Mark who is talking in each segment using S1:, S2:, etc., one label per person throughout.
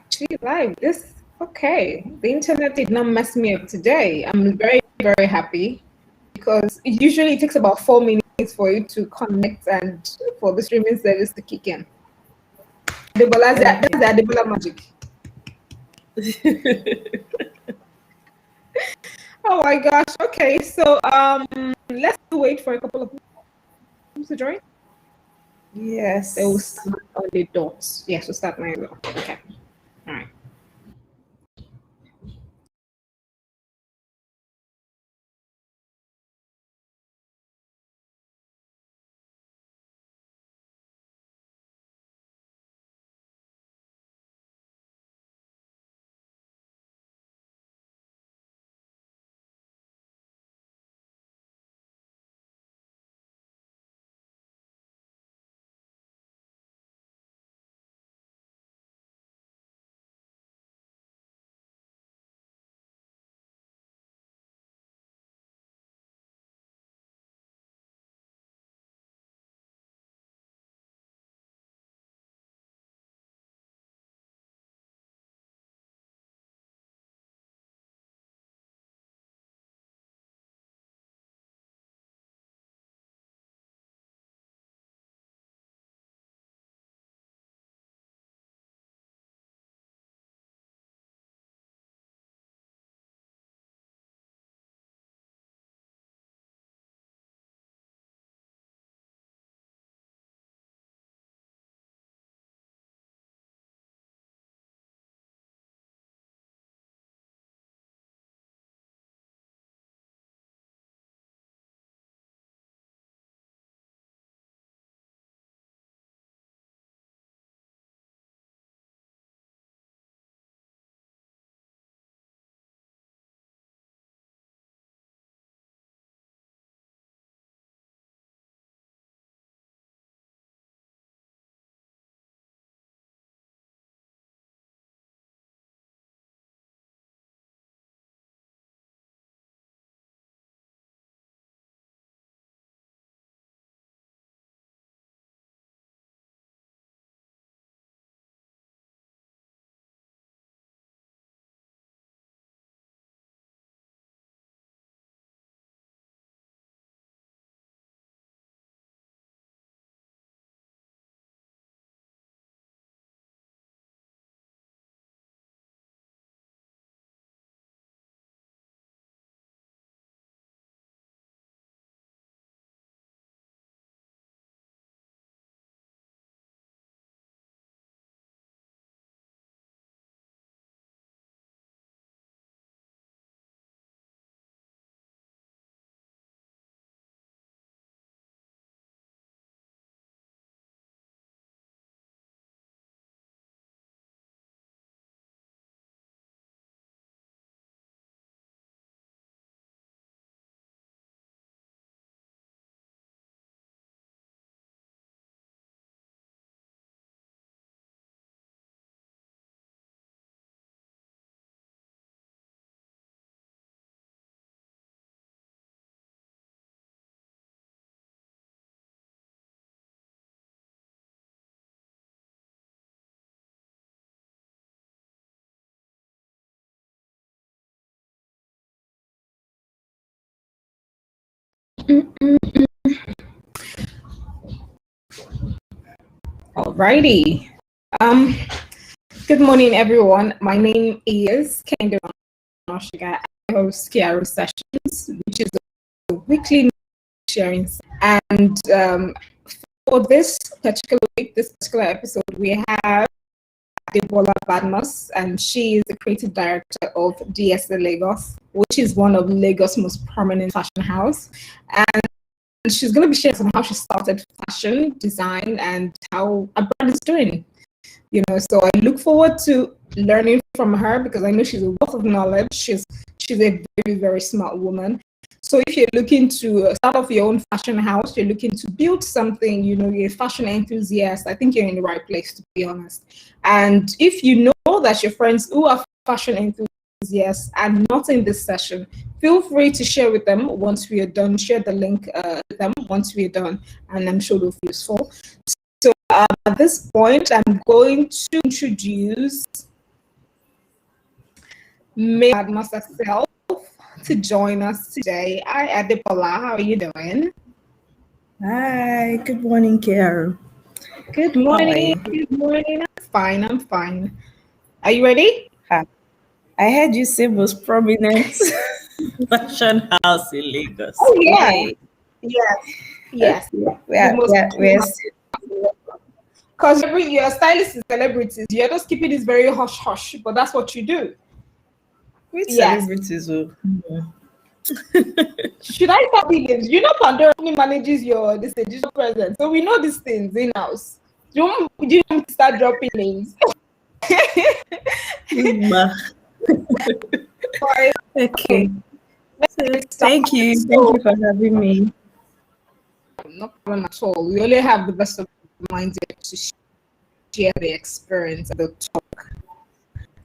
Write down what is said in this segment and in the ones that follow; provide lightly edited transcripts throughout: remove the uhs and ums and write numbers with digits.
S1: Actually, live. This okay. The internet did not mess me up today. I'm very, very happy because it usually takes about 4 minutes for you to connect and for the streaming service to kick in. Adebola, that's the Adebola magic. Oh my gosh. Okay, so let's wait for a couple of people to join.
S2: Yes.
S1: They will start on the dots. Yes, we'll start now. Okay. All right. Alrighty. Um, Good morning, everyone. My name is Kendo Noshiga. I host Kiaro Sessions, which is a weekly sharing. And for this particular week, this particular episode, we have Adebola Badmus, and she is the creative director of DSA Lagos, which is one of Lagos' most prominent fashion house. And she's going to be sharing on how she started fashion design and how a brand is doing. So I look forward to learning from her because I know she's a wealth of knowledge. She's a very, very smart woman. So if you're looking to start off your own fashion house, you're looking to build something, you're a fashion enthusiast, I think you're in the right place, to be honest. And if you know that your friends who are fashion enthusiasts are not in this session, feel free to share with them once we are done. Share the link with them once we are done, and I'm sure it'll be useful. So at this point, I'm going to introduce May Badmus herself to join us today. Hi, Adebola. How are you doing?
S2: Hi, good morning, Kiara.
S1: Good
S2: How are
S1: morning.
S2: you?
S1: Good morning. I'm fine. I'm fine. Are you ready?
S2: Hi. I heard you say most prominent fashion house in Lagos.
S1: Oh, yeah.
S2: Yay.
S1: Yes.
S2: Okay.
S1: Yes.
S2: We
S1: The
S2: are, we
S1: most
S2: are, we are still,
S1: because you're stylists and celebrities. You're just keeping this very hush hush, but that's what you do.
S2: with
S1: Yes.
S2: celebrities. Oh.
S1: Should I start names? You know, Pandora only manages your this digital presence, so we know these things in house. Do you want me to start dropping names?
S2: Ma.
S1: Sorry.
S2: Okay.
S1: Okay,
S2: So
S1: let's start.
S2: thank you. Thank
S1: So,
S2: you for having me.
S1: no problem at all. We only have the best of minds here to share the experience and the talk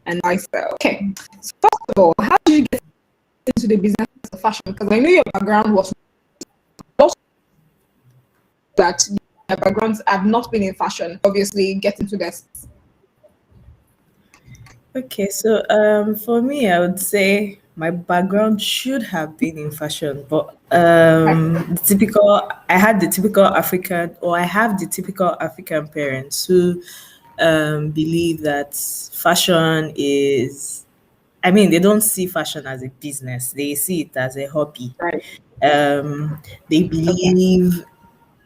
S1: and lifestyle. Okay. So first of all, how did you get into the business of fashion? Because I know your background was also that your backgrounds have not been in fashion. Obviously, get into this.
S2: Okay, so for me, I would say my background should have been in fashion, but I had the typical African, or I have the typical African parents who believe that fashion is, I mean, they don't see fashion as a business, they see it as a hobby.
S1: Right.
S2: They
S1: Okay.
S2: believe,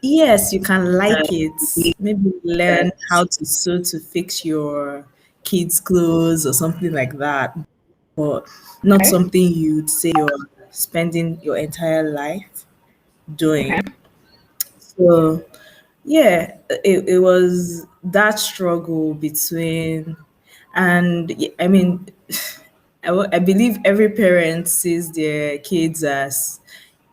S2: yes, you can like it, maybe learn how to sew to fix your kids' clothes or something like that, but not
S1: Okay.
S2: something you'd say you're spending your entire life
S1: Okay.
S2: doing. So, yeah, it was that struggle between, and I mean, I believe every parent sees their kids as,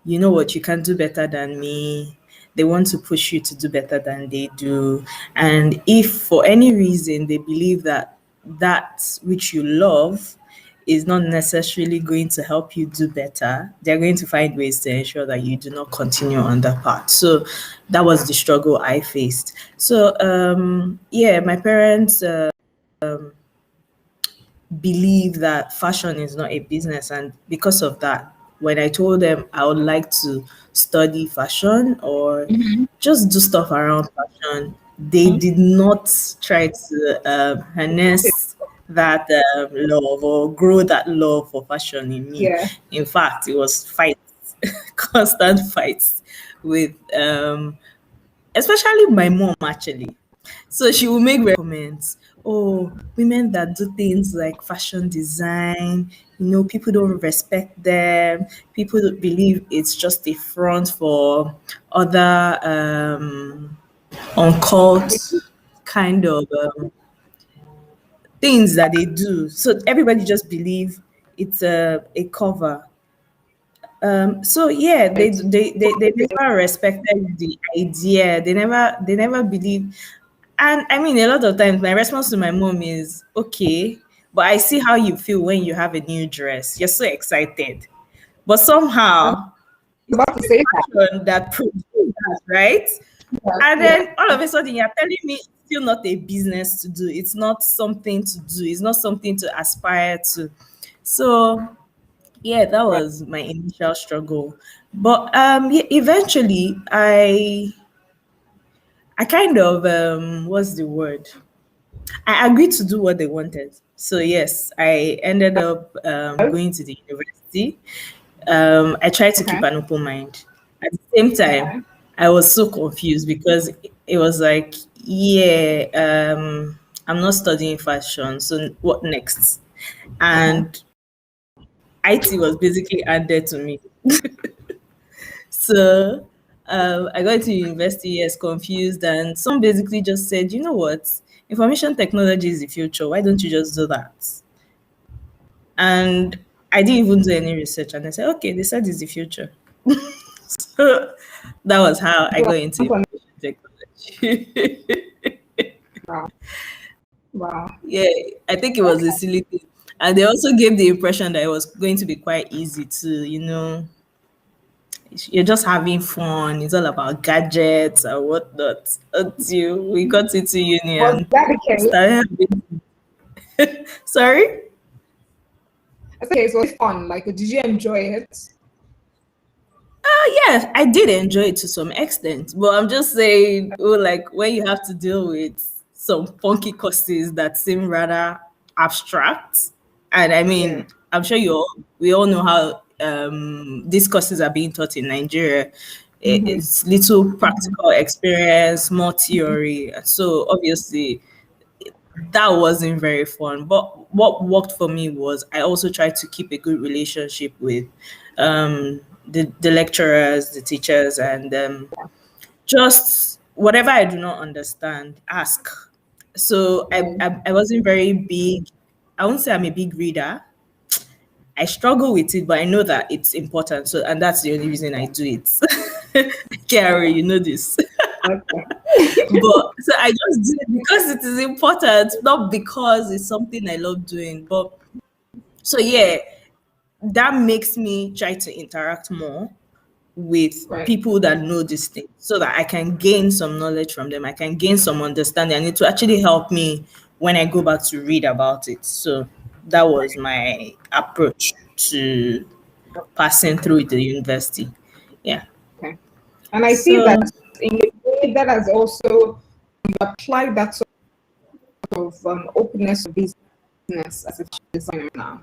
S2: you know what, you can do better than me. They want to push you to do better than they do. And if for any reason they believe that that which you love is not necessarily going to help you do better, they're going to find ways to ensure that you do not continue on that path. So that was the struggle I faced. So, yeah, my parents believe that fashion is not a business, and because of that, when I told them I would like to study fashion or
S1: Mhm.
S2: just do stuff around fashion, they did not try to harness that love or grow that love for fashion in me.
S1: Yeah.
S2: In fact, it was fights, constant fights with especially my mom actually. So she will make comments. Oh, women that do things like fashion design, people don't respect them. People don't believe it's just a front for other occult kind of things that they do. So everybody just believe it's a cover. So yeah,
S1: Right.
S2: they never respected the idea. They never believe. And I mean, a lot of times my response to my mom is, okay, but I see how you feel when you have a new dress. You're so excited. But
S1: I'm
S2: somehow it's
S1: about to say that.
S2: fashion that produces that, right?
S1: Yeah.
S2: And
S1: Yeah.
S2: then all of a sudden you're telling me it's still not a business to do. It's not something to do. It's not something to aspire to. So yeah, that
S1: Right.
S2: was my initial struggle. But yeah, eventually I kind of what's the word? I agreed to do what they wanted. So yes, I ended up going to the university. I tried to keep
S1: Okay.
S2: an open mind. At the same time,
S1: Okay.
S2: I was so confused because it was like, yeah, I'm not studying fashion, so what next?
S1: Okay.
S2: And IT was basically handed to me. So I got to university, yes, confused, and some basically just said, you know what, information technology is the future. Why don't you just do that? And I didn't even do any research, and I said, okay, they said it's the future. So that was how I got into information technology.
S1: Wow. Wow.
S2: Yeah, I think it was a silly thing. And they also gave the impression that it was going to be quite easy to, you're just having fun. It's all about gadgets and whatnot. Until we got into uni
S1: Was
S2: and
S1: that the case?
S2: started having, sorry?
S1: Okay, so it's fun. Like, did you enjoy it?
S2: Yeah, I did enjoy it to some extent, but I'm just saying, oh, like when you have to deal with some funky courses that seem rather abstract, and I
S1: Yeah.
S2: mean, I'm sure we all know how these courses are being taught in Nigeria.
S1: Mm-hmm.
S2: It's little practical experience, more theory, so obviously that wasn't very fun. But what worked for me was I also tried to keep a good relationship with the lecturers, the teachers, and just whatever I do not understand, ask. So
S1: Right.
S2: I wasn't very big. I won't say I'm a big reader. I struggle with it, but I know that it's important. So, and that's the only reason I do it. Carrie, you know this.
S1: Okay.
S2: But so I just do it because it is important, not because it's something I love doing. But so yeah, that makes me try to interact more with
S1: Right.
S2: people that know this thing so that I can gain some knowledge from them. I can gain some understanding, and it will actually help me when I go back to read about it. So that was my approach to passing through the university. Yeah.
S1: Okay. And I see that
S2: So
S1: in a way that has also applied that sort of openness to business as a designer now.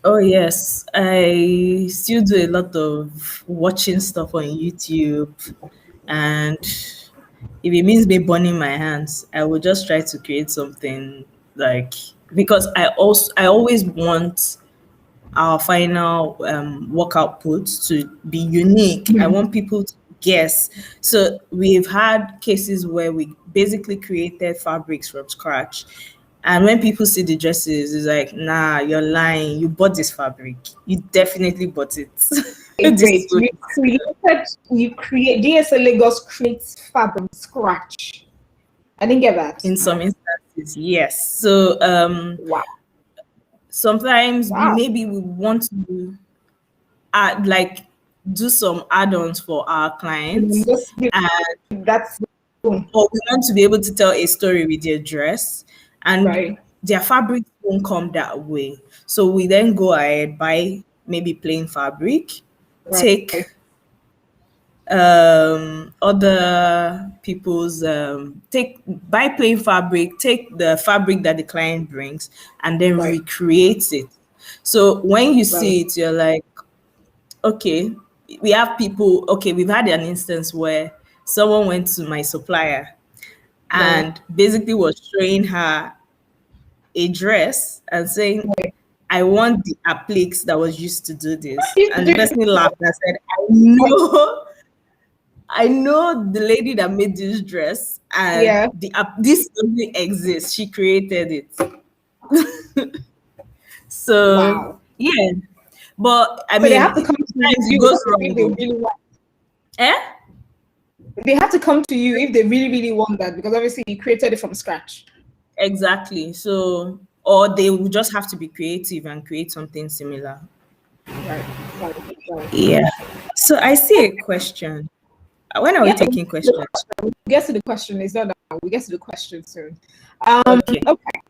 S2: oh yes, I still do a lot of watching stuff on YouTube, and if it means me burning my hands, I will just try to create something like because I always want our final work output to be unique. I
S1: Mhm.
S2: want people to guess. So we've had cases where we basically created fabrics from scratch. And when people see the dresses, it's like, nah, you're lying. You bought this fabric. You definitely bought it. This is
S1: Wait,
S2: what
S1: you create DSA Lagos creates fab from scratch. I didn't get that.
S2: in some instances, yes. So
S1: Wow.
S2: sometimes
S1: Wow.
S2: maybe we want to add like do some add-ons for our clients,
S1: Just
S2: and
S1: that's
S2: or we want to be able to tell a story with their dress, and
S1: right.
S2: their fabric won't come that way. So we then go ahead, buy maybe plain fabric, take
S1: Right.
S2: other people's take buy plain fabric, take the fabric that the client brings, and then
S1: Right.
S2: recreate it. So when you
S1: Right.
S2: see it, you're like, okay, we have people, okay, we've had an instance where someone went to my supplier
S1: Right.
S2: and basically was showing her a dress and saying,
S1: Right.
S2: I want the appliques that was used to do this.
S1: You
S2: And the
S1: do-
S2: person laughed and said, I know, I know the lady that made this dress, and
S1: Yeah.
S2: this doesn't exist. She created it. So
S1: Wow.
S2: yeah. But I
S1: So they
S2: mean,
S1: have to come to
S2: sometimes it
S1: you
S2: goes
S1: if
S2: wrong
S1: they
S2: though.
S1: really want.
S2: Eh?
S1: They have to come to you if they really, really want that because obviously you created it from scratch.
S2: Exactly. So, or they will just have to be creative and create something similar.
S1: Right. Right. Right.
S2: Yeah. So I see a question. When are we
S1: Yeah.
S2: taking questions?
S1: We get to the question. It's not that we get to the question soon.
S2: Okay.
S1: Okay.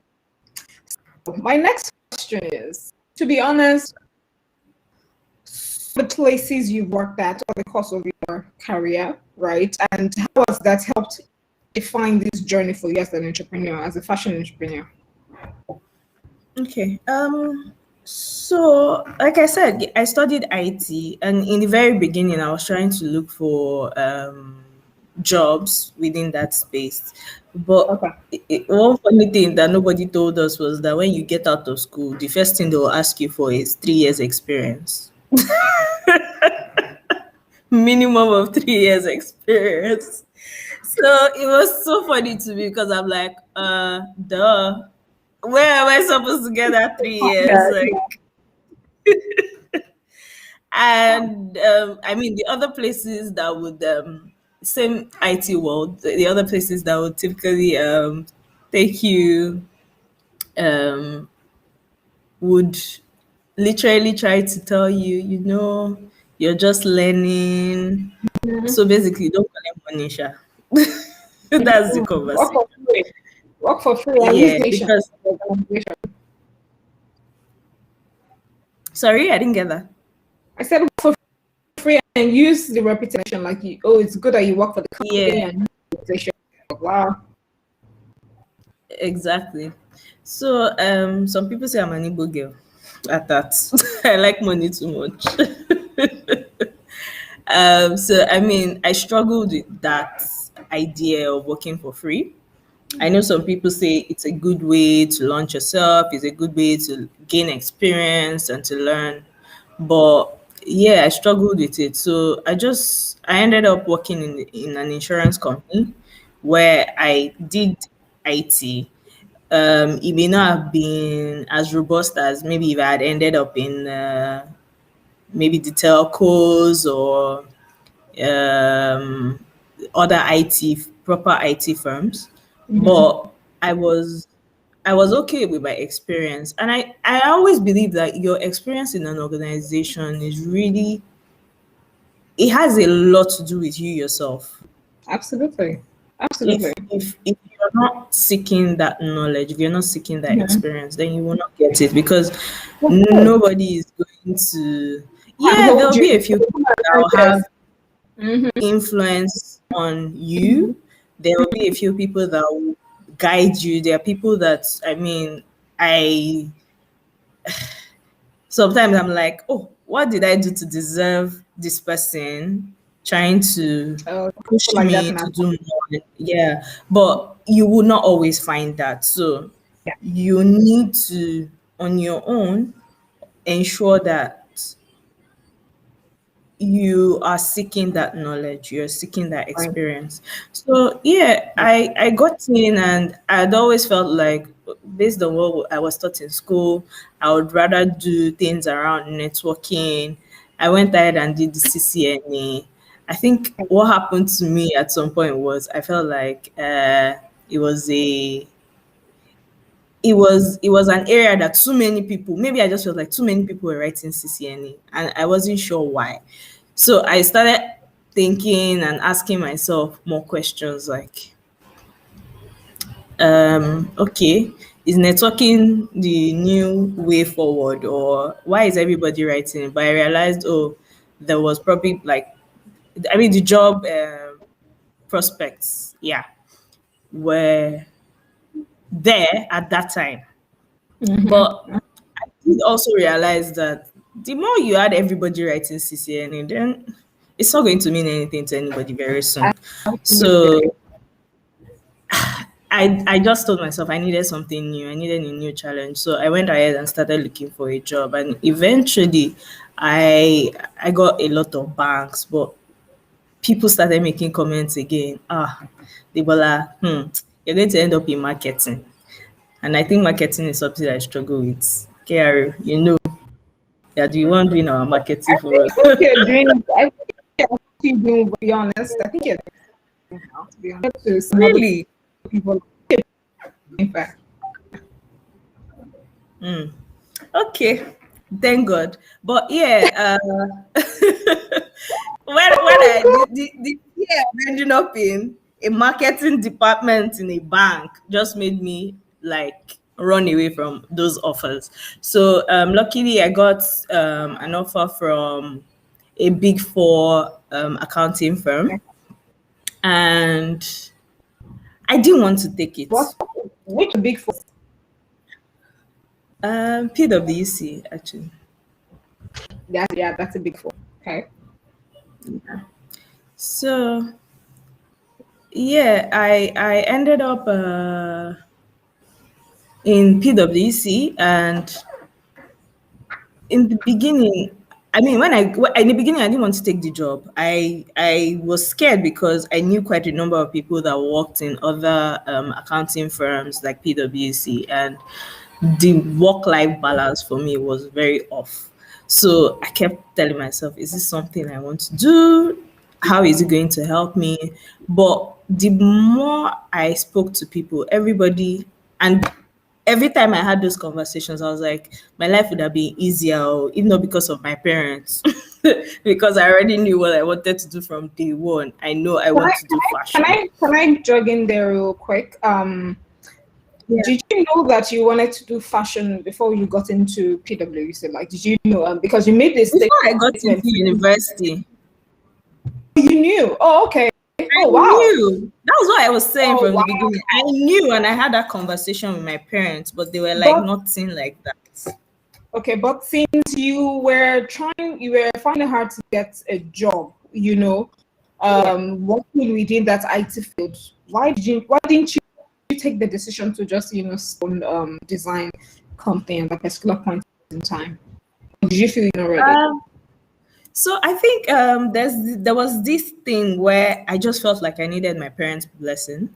S1: My next question is, to be honest, the places you've worked at over the course of your career, right? And how has that helped define this journey for you as an entrepreneur, as a fashion entrepreneur?
S2: Okay. So like I said, I studied IT, and in the very beginning I was trying to look for jobs within that space. But
S1: Okay.
S2: one funny thing that nobody told us was that when you get out of school, the first thing they will ask you for is 3 years experience. Minimum of 3 years experience. So it was so funny to me because I'm like, duh. Where am I supposed to get that 3 years?
S1: Yeah,
S2: Like, and I mean, the other places that would, same IT world, the other places that would typically take you, um, would literally try to tell you, you're just learning.
S1: yeah.
S2: So basically, don't collect money, Sha. That's the
S1: Work
S2: conversation.
S1: for free. Work for free and use
S2: Yeah,
S1: nation.
S2: because Sorry, I didn't get that.
S1: I said work for free and use the reputation like it's good that you work for the company
S2: Yeah,
S1: and use the reputation. Wow.
S2: exactly. So some people say I'm an Igbo girl at that. I like money too much. So I mean, I struggled with that idea of working for free. I know some people say it's a good way to launch yourself, it's a good way to gain experience and to learn. But yeah, I struggled with it. So I ended up working in an insurance company where I did IT. It may not have been as robust as maybe if I had ended up in maybe the telcos or um, other proper IT firms,
S1: Mm-hmm.
S2: but I was I was okay with my experience, and I always believe that your experience in an organization is really it has a lot to do with you yourself.
S1: Absolutely.
S2: If
S1: Absolutely.
S2: if you're not seeking that knowledge, if you're not seeking that
S1: Mm-hmm.
S2: experience, then you will not get it because
S1: Of course.
S2: nobody is going to.
S1: And
S2: Yeah,
S1: hold
S2: there'll
S1: you.
S2: be a few people that will have
S1: Mm-hmm.
S2: influence on you. There will be a few people that will guide you. There are people that I mean, I sometimes I'm like, oh, what did I do to deserve this person trying to
S1: People
S2: push
S1: like that
S2: me
S1: now.
S2: to do more? Yeah, but you will not always find that. So
S1: Yeah.
S2: you need to, on your own, ensure that you are seeking that knowledge, you're seeking that
S1: Fine.
S2: experience. So yeah,
S1: Yeah.
S2: I got in, and I'd always felt like, based on what I was taught in school, I would rather do things around networking. I went ahead and did the CCNA. I think what happened to me at some point was I felt like it was a it was an area that too many people, maybe I just felt like too many people were writing CCNA, and I wasn't sure why. So I started thinking and asking myself more questions like, okay, is networking the new way forward, or why is everybody writing it? But I realized, oh, there was probably like, I mean, the job prospects, yeah, were there at that time. But
S1: Mm-hmm.
S2: I did also realize that the more you add everybody writing CCNA, then it's not going to mean anything to anybody very soon. So
S1: Absolutely.
S2: I just told myself I needed something new. I needed a new challenge. So I went ahead and started looking for a job, and eventually I got a lot of banks, but people started making comments again. Debola, you're going to end up in marketing. And I think marketing is something I struggle with. KR, yeah, do you want doing our marketing
S1: I
S2: for
S1: think
S2: us?
S1: what you're doing, I think you're actually doing, to be honest, I think you're doing now, to be honest, to some other
S2: Really?
S1: people, in fact.
S2: Okay. Thank God. But yeah, when
S1: Oh
S2: I
S1: my
S2: the yeah, ending up in a marketing department in a bank just made me like run away from those offers. So luckily I got an offer from a big four accounting firm,
S1: God.
S2: and I didn't want to take it.
S1: What, which big four?
S2: PwC actually.
S1: Yeah, that's a big four. Okay.
S2: So yeah, I ended up in PwC, and in the beginning, I mean, in the beginning, I didn't want to take the job. I was scared because I knew quite a number of people that worked in other accounting firms like PwC, and the work-life balance for me was very off. So I kept telling myself, is this something I want to do? How is it going to help me? But the more I spoke to people, everybody, and every time I had those conversations, I was like, my life would have been easier, if not because of my parents. Because I already knew what I wanted to do from day one. I know I
S1: Can I,
S2: want to do
S1: can
S2: fashion.
S1: I, can I jog in there real quick?
S2: Yeah.
S1: did you know that you wanted to do fashion before you got into PwC? Like, did you know? Because you made this
S2: Before I got into
S1: statement.
S2: university,
S1: You knew. Oh, okay.
S2: I
S1: Oh, wow.
S2: knew. That was what I was saying
S1: Oh,
S2: from the
S1: wow.
S2: beginning. I knew, and I had that conversation with my parents, but they were like,
S1: But
S2: nothing like that.
S1: okay, but since you were finding it hard to get a job,
S2: Yeah.
S1: working within that IT field, why didn't you take the decision to just, start design company at a particular point in time? Did you feel you're not ready?
S2: Um, so I think there was this thing where I just felt like I needed my parents' blessing.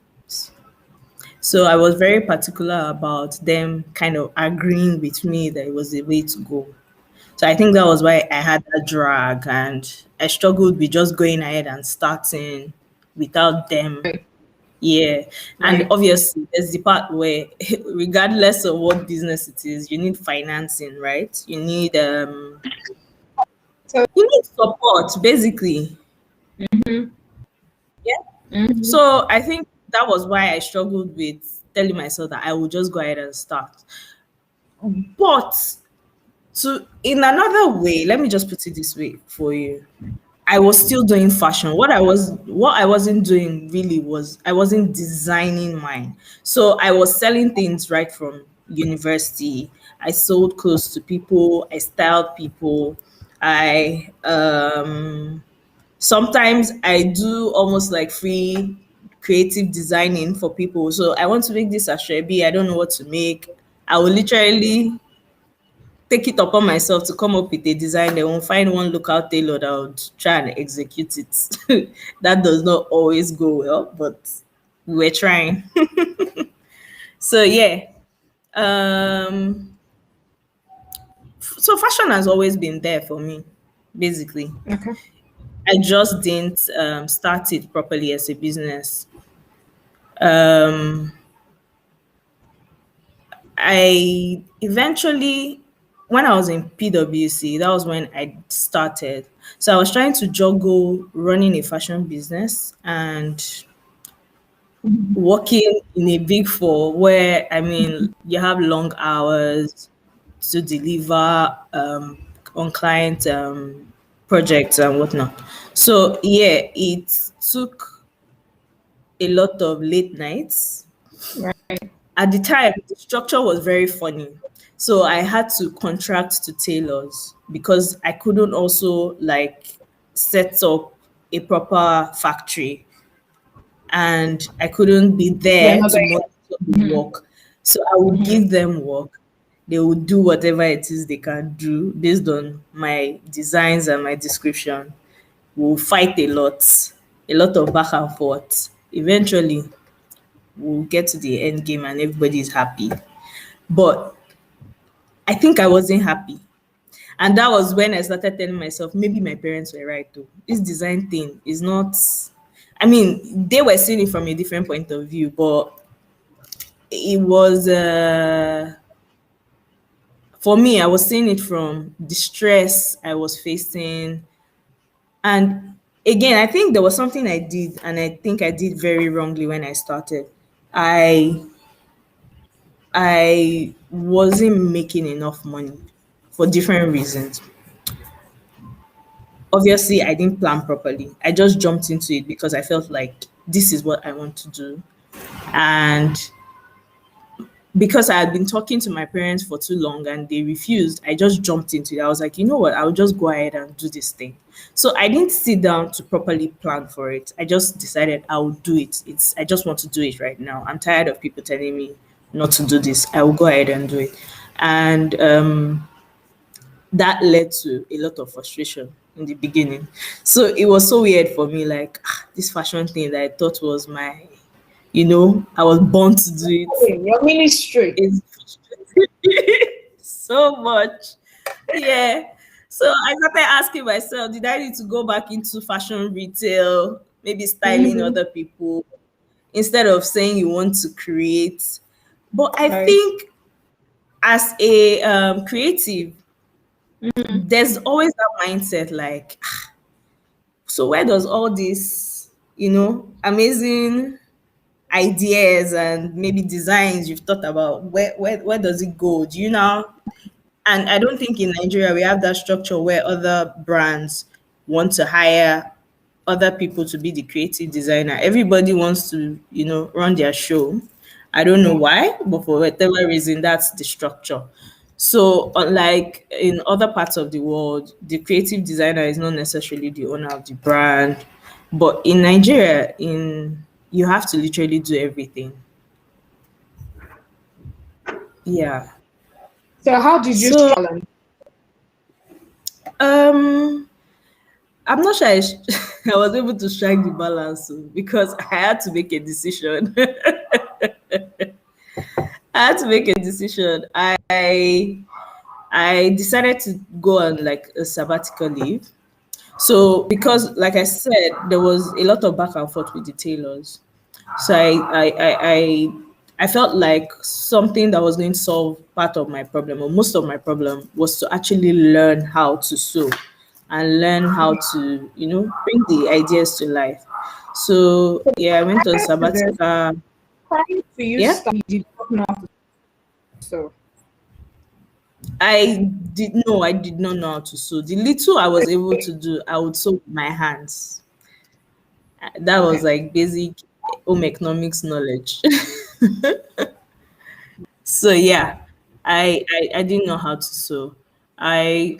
S2: So I was very particular about them kind of agreeing with me that it was the way to go. So I think that was why I had that drag, and I struggled with just going ahead and starting without them.
S1: Right,
S2: Yeah. And
S1: right.
S2: obviously there's the part where regardless of what business it is, you need financing, right?
S1: So,
S2: You need support basically.
S1: mhm,
S2: Yeah.
S1: mhm,
S2: So I think that was why I struggled with telling myself that I would just go ahead and start. But to in another way, let me just put it this way for you. I was still doing fashion. What I wasn't doing really was I wasn't designing mine. So I was selling things right from university. I sold clothes to people, I styled people. I sometimes I do almost like free creative designing for people. So I want to make this ashrebi, I don't know what to make. I will literally take it upon myself to come up with a design. They won't find one local tailor that would try and execute it. That does not always go well, but we were trying. So yeah. Um so fashion has always been there for me, basically.
S1: okay.
S2: I just didn't start it properly as a business. Um I eventually, when I was in PwC, that was when I started. So I was trying to juggle running a fashion business and working in a big four where, I mean, you have long hours to deliver on client projects and whatnot. So yeah, it took a lot of late nights.
S1: Right.
S2: At the time, the structure was very funny. So I had to contract to tailors because I couldn't also like set up a proper factory, and I couldn't be
S1: You're
S2: there
S1: not
S2: to
S1: there
S2: monitor
S1: yet.
S2: the work. So I would
S1: Mhm.
S2: give them work. They would do whatever it is they can do based on my designs and my description. We'll fight a lot of back and forth. Eventually, we'll get to the end game and everybody is happy. But I think I wasn't happy. And that was when I started telling myself, maybe my parents were right though. This design thing is not, I mean, they were seeing it from a different point of view, but it was, for me, I was seeing it from the stress I was facing. And again, I think there was something I did, and I think I did very wrongly when I started. I I wasn't making enough money for different reasons. Obviously, I didn't plan properly. I just jumped into it because I felt like this is what I want to do. And because I had been talking to my parents for too long and they refused, I just jumped into it. I was like, you know what, I'll just go ahead and do this thing. So I didn't sit down to properly plan for it. I just decided I will do it. I just want to do it right now. I'm tired of people telling me not to do this. I will go ahead and do it. And that led to a lot of frustration in the beginning. So it was so weird for me, like this fashion thing that I thought was my, I was born to do it.
S1: Okay, your ministry.
S2: Is so much. Yeah. So I started asking myself, did I need to go back into fashion retail, maybe styling
S1: Mhm.
S2: other people, instead of saying you want to create? But I
S1: Right.
S2: think as a creative, there's always that mindset like, so where does all this, amazing ideas and maybe designs you've thought about, where does it go? Do you know? And I don't think in Nigeria we have that structure where other brands want to hire other people to be the creative designer. Everybody wants to, run their show. I don't know
S1: Yeah.
S2: why, but for whatever reason, that's the structure. So, unlike in other parts of the world, the creative designer is not necessarily the owner of the brand. But in Nigeria, in you have to literally do everything. Yeah.
S1: So how did you
S2: So,
S1: challenge?
S2: um, I'm not sure I was able to strike the balance because I had to make a decision. I had to make a decision. I decided to go on like a sabbatical leave. So because, like I said, there was a lot of back and forth with the tailors. So I felt like something that was going to solve part of my problem or most of my problem was to actually learn how to sew and learn how to, bring the ideas to life. So yeah, I went on
S1: Prior to this,
S2: sabbatical.
S1: prior to you
S2: Yeah,
S1: study, you did not know how to sew.
S2: I did not know how to sew. The little I was able to do, I would sew with my hands. That was
S1: Okay.
S2: like basic home economics knowledge. So yeah, I didn't know how to sew. I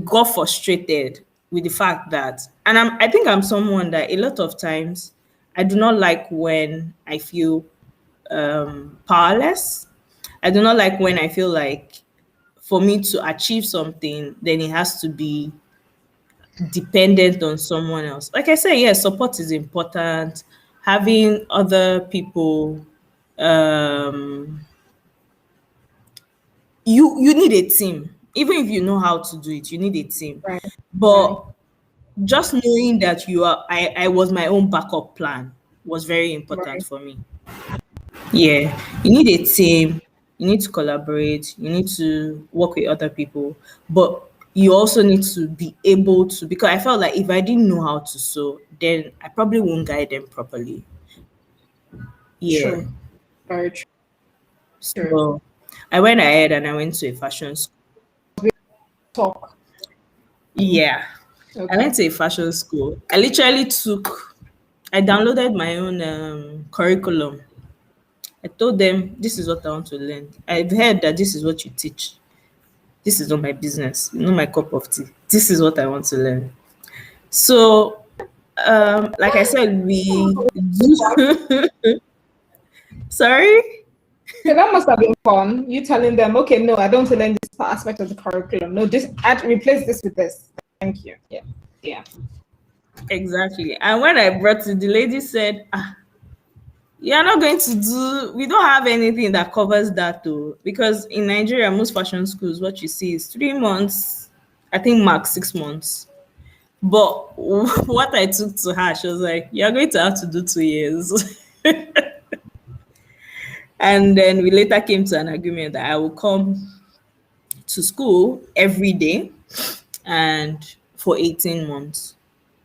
S2: got frustrated with the fact that, and I think I'm someone that a lot of times I do not like when I feel powerless. I do not like when I feel like for me to achieve something, then it has to be dependent on someone else. Like I said, yes, support is important. Having other people, um, you need a team. Even if you know how to do it, you need a team.
S1: Right. Right.
S2: But just knowing that I was my own backup plan was very important
S1: Right.
S2: for me. Yeah, you need a team, you need to collaborate, you need to work with other people, but you also need to be able to, because I felt like if I didn't know how to sew, then I probably won't guide them properly. Yeah.
S1: True. Very true. True.
S2: So I went ahead and I went to a fashion school.
S1: Talk.
S2: Yeah. I
S1: Okay.
S2: went to a fashion school. I downloaded my own curriculum. I told them, this is what I want to learn. I've heard that this is what you teach. This is not my business, not my cup of tea. This is what I want to learn. So, like I said, we do. Sorry?
S1: So that must have been fun. You telling them, okay, no, I don't want to learn this aspect of the curriculum. No, just replace this with this. Thank you. Yeah. Yeah.
S2: Exactly. And when I brought it, the lady said, you're not going to do, we don't have anything that covers that though. Because in Nigeria, most fashion schools, what you see is 3 months, I think max 6 months. But what I took to her, she was like, you're going to have to do 2 years. And then we later came to an agreement that I will come to school every day and for 18 months.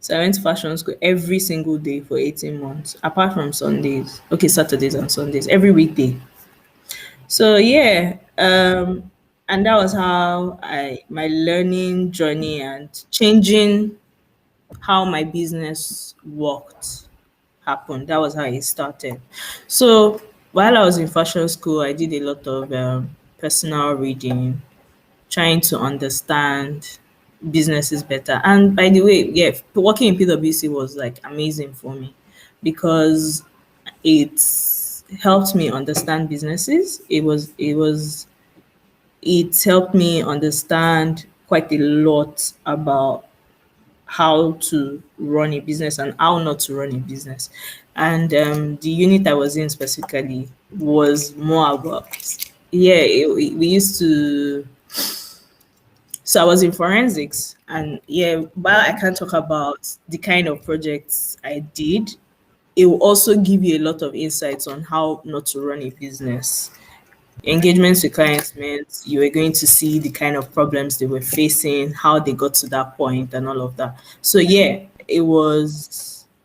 S2: So I went to fashion school every single day for 18 months, apart from Sundays. Okay, Saturdays and Sundays, every weekday. So yeah, and that was how my learning journey and changing how my business worked happened. That was how it started. So while I was in fashion school, I did a lot of personal reading, trying to understand businesses better. And by the way, yeah, working in PwC was like amazing for me because it helped me understand businesses. It helped me understand quite a lot about how to run a business and how not to run a business. And the unit I was in specifically was more about, yeah, we used to, so I was in forensics. And yeah, while I can't talk about the kind of projects I did, it will also give you a lot of insights on how not to run a business. Engagements with clients meant you were going to see the kind of problems they were facing, how they got to that point, and all of that. So yeah,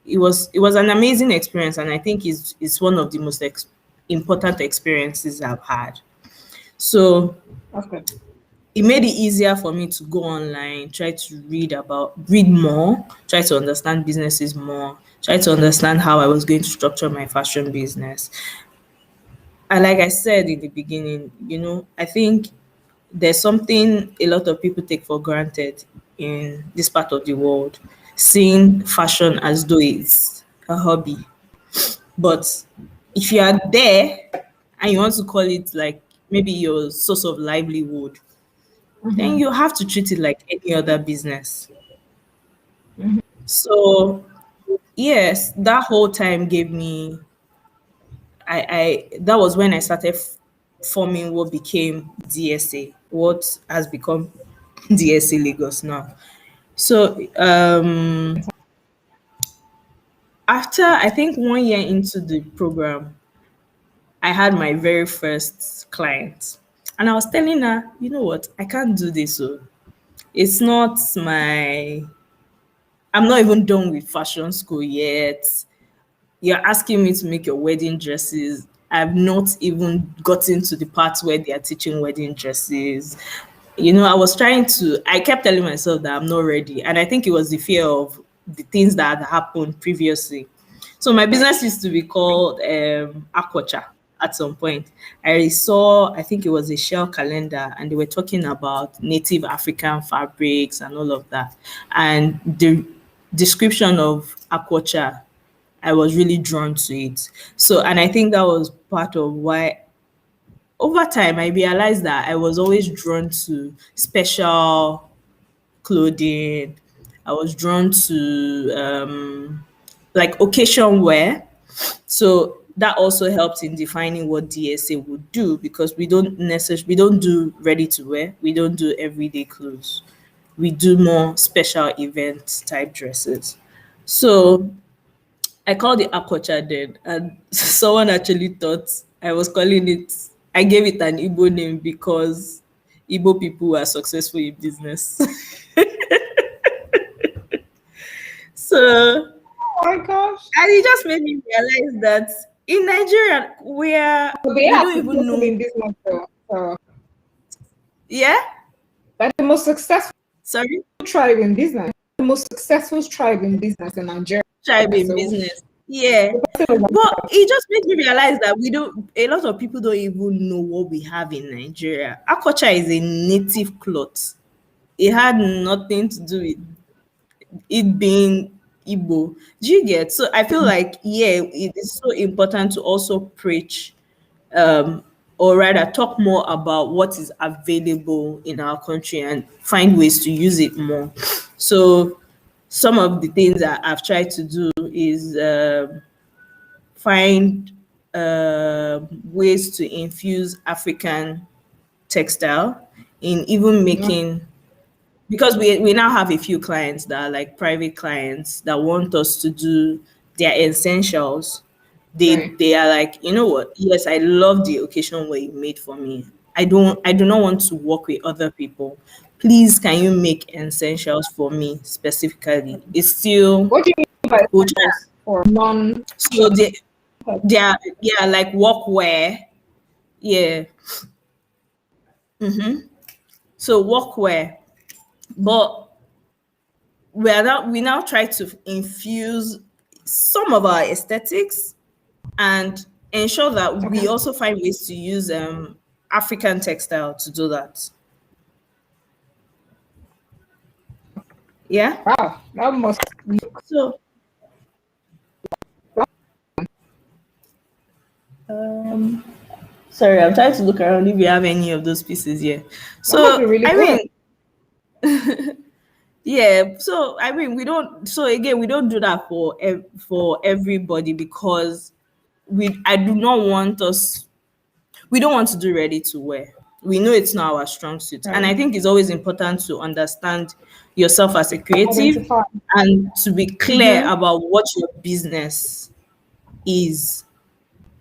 S2: it was an amazing experience, and I think it's one of the most important experiences I've had. So
S1: That's good.
S2: it made it easier for me to go online, try to read more, try to understand businesses more, try to understand how I was going to structure my fashion business. And like I said in the beginning, I think there's something a lot of people take for granted in this part of the world, seeing fashion as though it's a hobby. But if you are there and you want to call it like maybe your source of livelihood, then you have to treat it like any other business. So yes, that whole time gave me I that was when I started forming what became DSA, what has become DSA Lagos now. So after I think 1 year into the program, I had my very first client. And I was telling her, you know what, I can't do this. So it's not my I'm not even done with fashion school yet. You're asking me to make your wedding dresses. I've not even gotten to the part where they are teaching wedding dresses. I kept telling myself that I'm not ready. And I think it was the fear of the things that had happened previously. So my business used to be called Aquacha at some point. I think it was a shell calendar, and they were talking about native African fabrics and all of that. And the description of Aquacha, I was really drawn to it. So, and I think that was part of why over time I realized that I was always drawn to special clothing. I was drawn to like occasion wear. So that also helped in defining what DSA would do, because we don't do ready to wear, we don't do everyday clothes. We do more special event type dresses. So I called it Aquacha then, and someone actually thought I was calling it. I gave it an Igbo name because Igbo people are successful in business. So,
S1: Oh my gosh.
S2: and it just made me realize that in Nigeria,
S1: So they
S2: we
S1: are
S2: don't even
S1: successful
S2: know.
S1: in business though. So
S2: Yeah,
S1: that's the most successful
S2: sorry,
S1: tribe in business. The most successful tribe in business in Nigeria.
S2: tribe in
S1: So
S2: business. Yeah, but it just made me realize that we don't. A lot of people don't even know what we have in Nigeria. Akocha is a native cloth. It had nothing to do with it being Igbo. Do you get? So I feel like, yeah, it is so important to also preach, um, or rather talk more about what is available in our country and find ways to use it more. So some of the things that I've tried to do is find ways to infuse African textile in even
S1: yeah,
S2: making, because we now have a few clients that are like private clients that want us to do their essentials.
S1: right.
S2: They are like, you know what, yes, I love the occasion where you made for me. I do not want to work with other people. Please, can you make essentials for me specifically? It's still
S1: What do you mean by
S2: which
S1: essentials for non
S2: so they are, yeah, like workwear. Yeah. So workwear. But we now try to infuse some of our aesthetics and ensure that we
S1: okay?
S2: also find ways to use African textile to do that. Yeah.
S1: Wow, that must look
S2: So um sorry, I'm trying to look around if we have any of those pieces here.
S1: that must be
S2: So
S1: really
S2: I
S1: good.
S2: mean, yeah. So I mean, we don't. So again, we don't do that for everybody, because I do not want us. We don't want to do ready to wear. We know it's not our strong suit. And I
S1: Right.
S2: think it's always important to understand yourself as a creative
S1: Identify.
S2: and to be clear
S1: Mm-hmm.
S2: about what your business is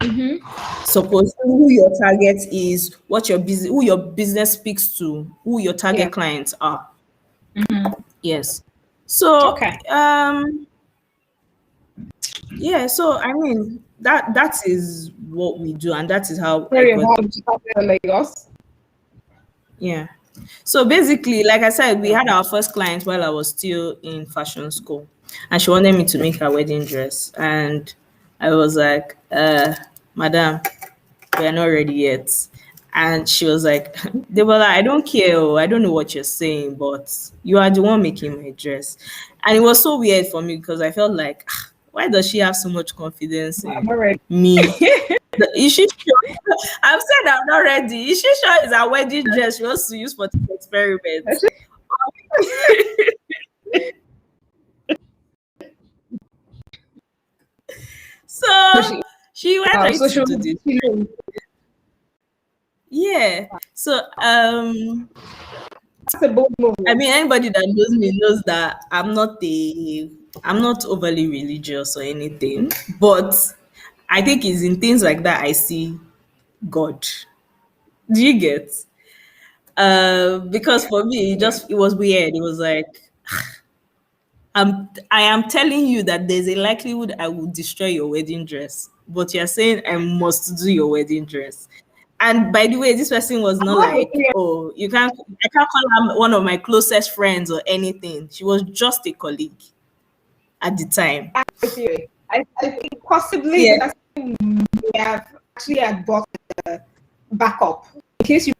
S1: Mm-hmm.
S2: supposed, who your target is, who your business speaks to, who your
S1: Yeah.
S2: target clients are. Yes. So
S1: Okay.
S2: Yeah, so I mean that is what we do, and that is how I
S1: Sorry
S2: got.
S1: about Lagos.
S2: Yeah. So basically, like I said, we had our first client while I was still in fashion school, and she wanted me to make her wedding dress, and I was like, "Madam, we are not ready yet." And she was like, they were like, I don't care. Oh, I don't know what you're saying, but you are the one making my dress. And it was so weird for me because I felt like, "Ah, why does she have so much confidence
S1: I'm
S2: in
S1: not ready.
S2: me? Is she sure? I've said I'm not ready. Is she sure it's a wedding dress she wants to use for this experiment?
S1: So
S2: So
S1: she,
S2: she went ready
S1: so
S2: to
S1: she
S2: do this.
S1: was
S2: Yeah. So
S1: that's a bold move.
S2: I mean, anybody that knows me knows that I'm not overly religious or anything, but I think it's in things like that I see God. Do you get? Because for me,
S1: Yeah.
S2: it was weird. It was like I am telling you that there's a likelihood I will destroy your wedding dress, but you're saying I must do your wedding dress. And by the way, this person was not
S1: I have a
S2: like, oh, I can't call her one of my closest friends or anything. She was just a colleague at the time.
S1: theory. I think possibly
S2: Yeah.
S1: the person may have actually had bought the backup in case you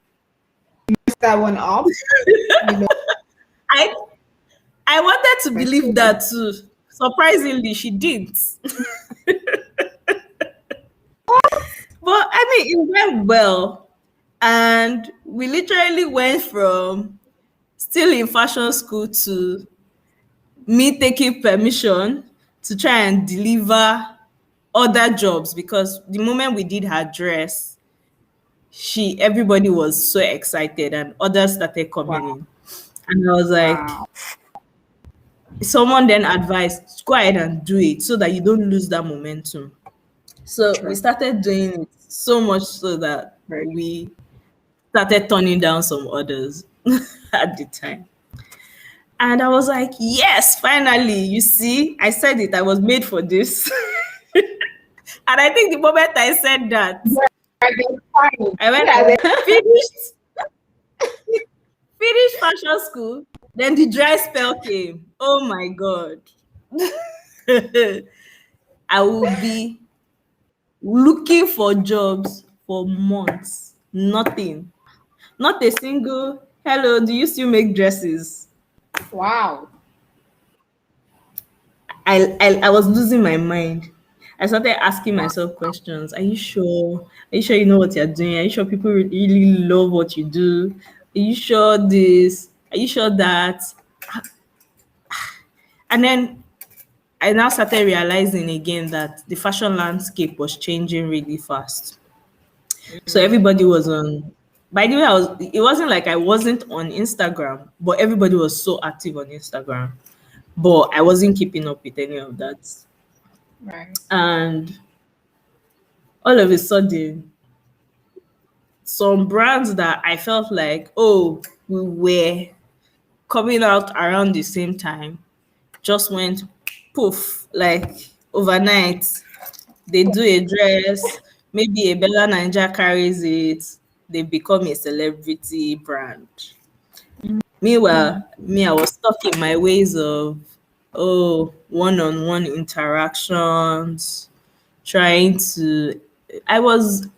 S1: mess that one up. You know,
S2: I I wanted to believe
S1: so
S2: that too. Surprisingly, she didn't. But I mean, it went well. And we literally went from still in fashion school to me taking permission to try and deliver other jobs because the moment we did her dress, everybody was so excited and others started
S1: wow,
S2: coming in. And I was like,
S1: wow,
S2: someone then advised, go ahead and do it so that you don't lose that momentum. So we
S1: true,
S2: started doing it so much so that
S1: very true.
S2: we started turning down some orders at the time. And I was like, yes, finally, you see, I said it, I was made for this. And I think the moment I said that,
S1: Yeah, they're fine.
S2: I went
S1: Yeah,
S2: and finished fashion school. Then the dry spell came. Oh my God. I will be looking for jobs for months. Nothing. Not a single, hello, do you still make dresses?
S1: wow.
S2: I was losing my mind. I started asking myself questions. Are you sure? Are you sure you know what you're doing? Are you sure people really love what you do? Are you sure this? Are you sure that? And then I now started realizing again that the fashion landscape was changing really fast. So everybody was on. By the way, it wasn't like I wasn't on Instagram, but everybody was so active on Instagram. But I wasn't keeping up with any of that.
S1: Right.
S2: And all of a sudden, some brands that I felt like, oh, we were coming out around the same time just went poof, like overnight. They do a dress, maybe a Bella Ninja carries it, they become a celebrity brand. Meanwhile, me, I was stuck in my ways of, oh, one-on-one interactions, trying to, I was,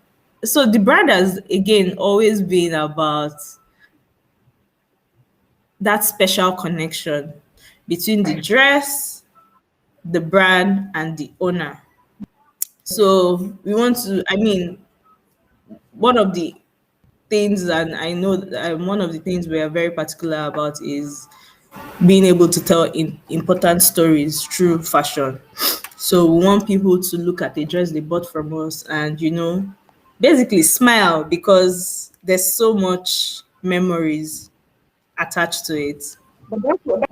S2: so the brand has again always been about that special connection between the
S1: Right.
S2: dress, the brand, and the owner. So we want to, I mean, one of the things, and I know one of the things we are very particular about is being able to tell important stories through fashion. So we want people to look at the dress they bought from us and, basically smile because there's so much memories attached to it.
S1: But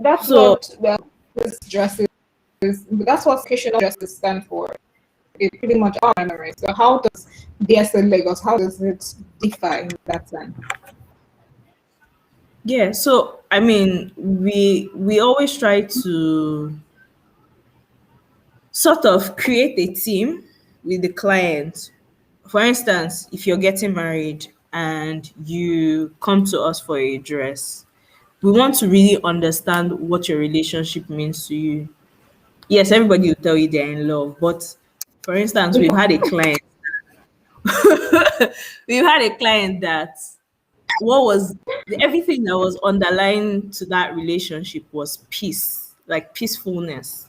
S1: that's
S2: So
S1: what this dresses. That's what occasional dresses stand for. It pretty much all memories. So how does DSA Lagos? How does it differ in that sense?
S2: yeah, so I mean, we always try to sort of create a team with the client. For instance, if you're getting married and you come to us for a dress, we want to really understand what your relationship means to you. Yes, everybody will tell you they're in love, but for instance, we've had a client, we've had a client that what was everything that was underlying to that relationship was peace, like peacefulness.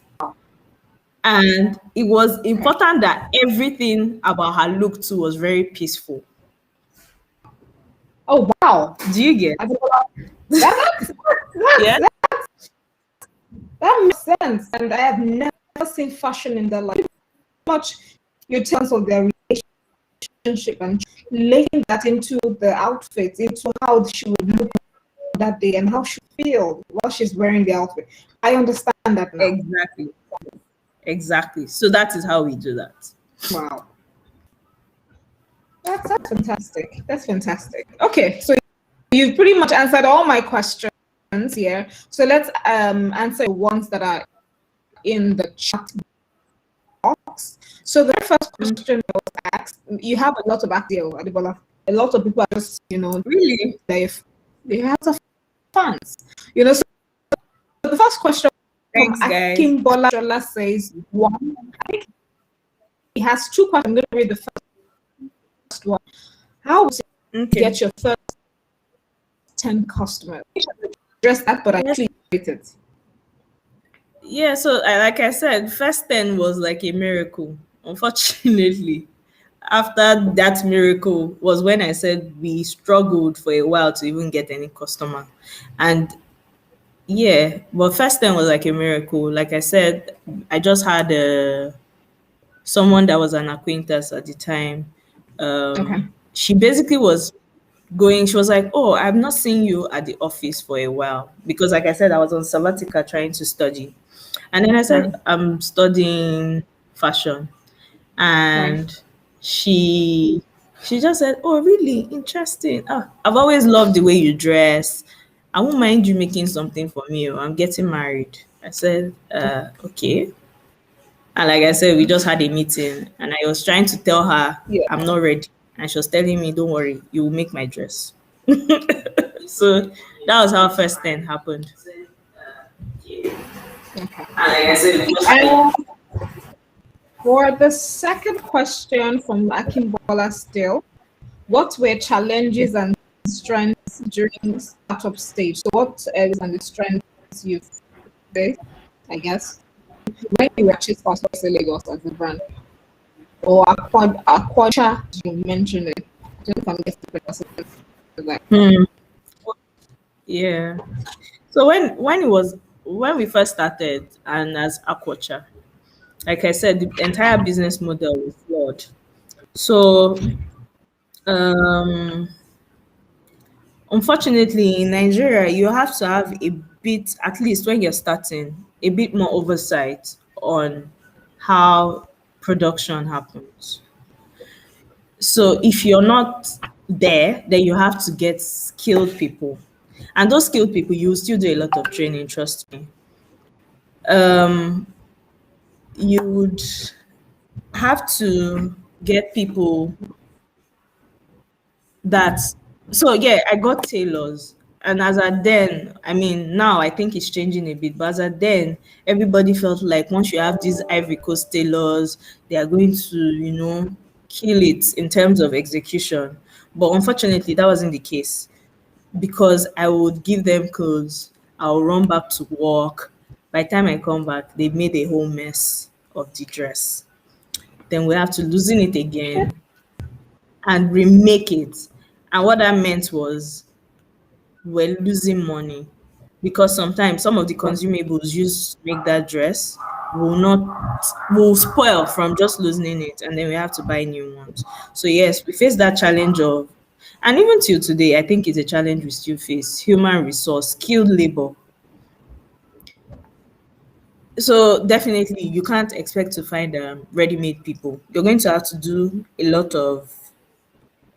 S2: And it was important that everything about her look too was very peaceful.
S1: Oh wow.
S2: Do you get?
S1: Adebola, That,
S2: Yeah.
S1: that, that makes sense. And I have never seen fashion in that light. Much you tell us of their relationship and linking that into the outfit, into how she would look that day and how she feel while she's wearing the outfit. I understand that now.
S2: Exactly. Exactly. So that is how we do that.
S1: Wow. That's fantastic. That's fantastic. Okay, so you've pretty much answered all my questions here. So let's answer the ones that are in the chat box. So the first question that was asked, you have a lot of active Adebola. A lot of people are just,
S2: Really?
S1: they have some fans. So the first question from
S2: Thanks, guys.
S1: Akimbola Shola says, one, I think he has two questions. I'm going to read the first one. How would you get your first 10 customers? Address that, but I actually read it.
S2: Yeah, so like I said, first 10 was like a miracle. Unfortunately, after that miracle was when I said we struggled for a while to even get any customer. And yeah, but first 10 was like a miracle. Like I said, I just had someone that was an acquaintance at the time.
S1: Okay.
S2: She basically was she was like, oh, I've not seen you at the office for a while. Because like I said, I was on sabbatical trying to study. And then I said, I'm studying fashion. And she just said, oh, really? Interesting. I've always loved the way you dress. I won't mind you making something for me. I'm getting married. I said, okay. And like I said, we just had a meeting and I was trying to tell her I'm not ready. And she was telling me, don't worry, you will make my dress. So that was how first 10 happened.
S1: Okay.
S2: And like I said,
S1: for the second question from Akimbola still, what were challenges and strengths during startup stage? So what areas and the strengths you faced, I guess, when you actually started Lagos as a brand? Or Aquacha, you mentioned it. I don't know if I'm getting the
S2: yeah. So when we first started and as Aquacha, like I said, the entire business model was flawed. So unfortunately in Nigeria, you have to have a bit, at least when you're starting, a bit more oversight on how production happens. So if you're not there, then you have to get skilled people. And those skilled people, you will still do a lot of training, trust me. You would have to get people that so yeah, I got tailors. And as at then, I mean now I think it's changing a bit, but as at then, everybody felt like once you have these Ivory Coast tailors, they are going to, kill it in terms of execution. But unfortunately, that wasn't the case because I would give them clothes, I'll run back to work. By the time I come back, they made a whole mess of the dress. Then we have to loosen it again and remake it. And what that meant was we're losing money because sometimes some of the consumables used to make that dress will spoil from just loosening it, and then we have to buy new ones. So yes, we face that challenge of, and even till today, I think it's a challenge we still face: human resource, skilled labor. So definitely, you can't expect to find ready-made people. You're going to have to do a lot of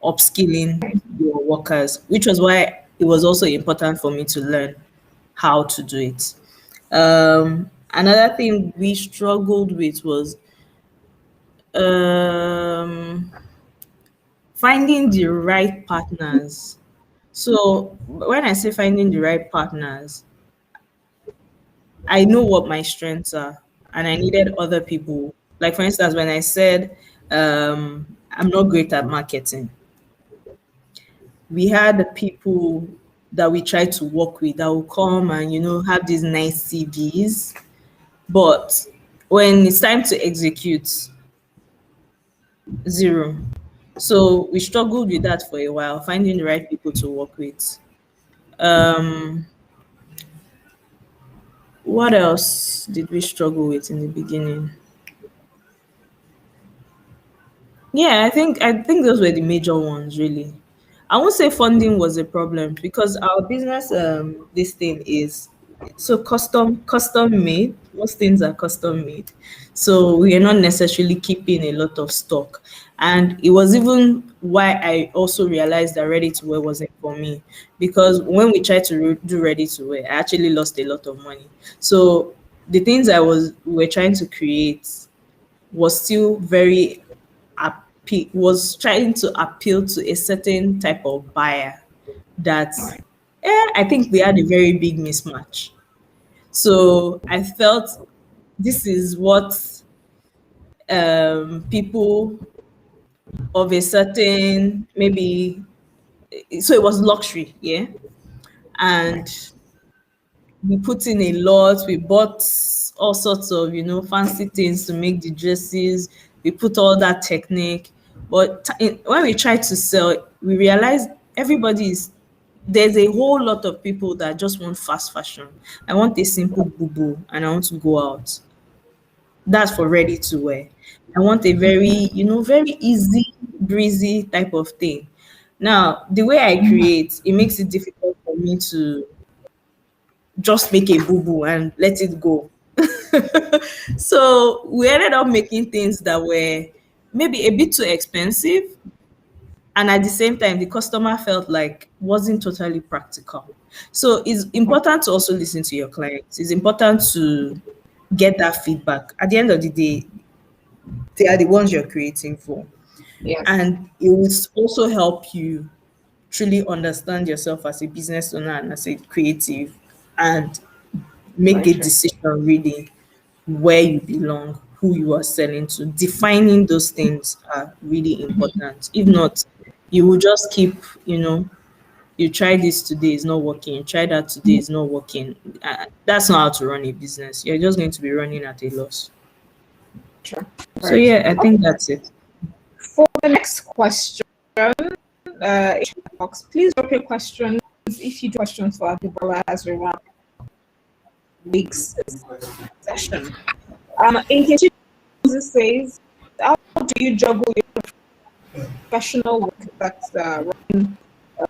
S2: upskilling your workers, which was why it was also important for me to learn how to do it. Another thing we struggled with was um, finding the right partners. So when I say finding the right partners, I know what my strengths are, and I needed other people. Like for instance, when I said I'm not great at marketing, we had the people that we tried to work with that will come and have these nice CVs, but when it's time to execute, zero. So we struggled with that for a while, finding the right people to work with. Um, what else did we struggle with in the beginning? Yeah, I think those were the major ones really. I won't say funding was a problem because our business this thing is so custom made. Most things are custom made. So we are not necessarily keeping a lot of stock. And it was even why I also realized that ready to wear wasn't for me, because when we tried to do ready to wear, I actually lost a lot of money. So the things we were trying to create was still very was trying to appeal to a certain type of buyer that I think we had a very big mismatch. So I felt this is what people of a certain maybe, so it was luxury, yeah, and we put in a lot. We bought all sorts of fancy things to make the dresses. We put all that technique, but when we try to sell, we realize everybody is there's a whole lot of people that just want fast fashion. I want a simple boo and I want to go out. That's for ready to wear. I want a very, very easy, breezy type of thing. Now, the way I create, it makes it difficult for me to just make a boo boo and let it go. So we ended up making things that were maybe a bit too expensive, and at the same time the customer felt like wasn't totally practical. So it's important to also listen to your clients. It's important to get that feedback. At the end of the day, they are the ones you're creating for,
S1: Yes.
S2: and it will also help you truly understand yourself as a business owner and as a creative, and make
S1: Very
S2: a
S1: true.
S2: decision really where you belong, who you are selling to. Defining those things are really important. If not, you will just keep, you try this today, it's not working. You try that today, it's not working. That's not how to run a business. You're just going to be running at a loss.
S1: True.
S2: So
S1: Very true.
S2: yeah, I think that's it.
S1: For the next question, in the box, please drop your questions if you do questions for Adebola as we wrap week's session. In case you says, how do you juggle your professional work that's running? How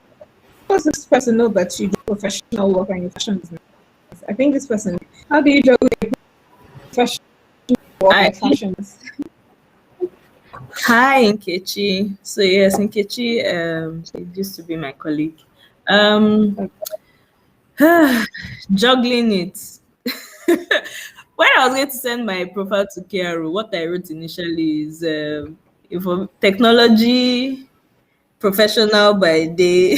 S1: does this person know that you do professional work and your fashion business? I think this person, how do you juggle your professional work
S2: I
S1: and fashion business?
S2: Hi Nkechi. So yes, Nkechi it used to be my colleague. Um juggling it. When I was going to send my profile to KRO, what I wrote initially is technology professional by day,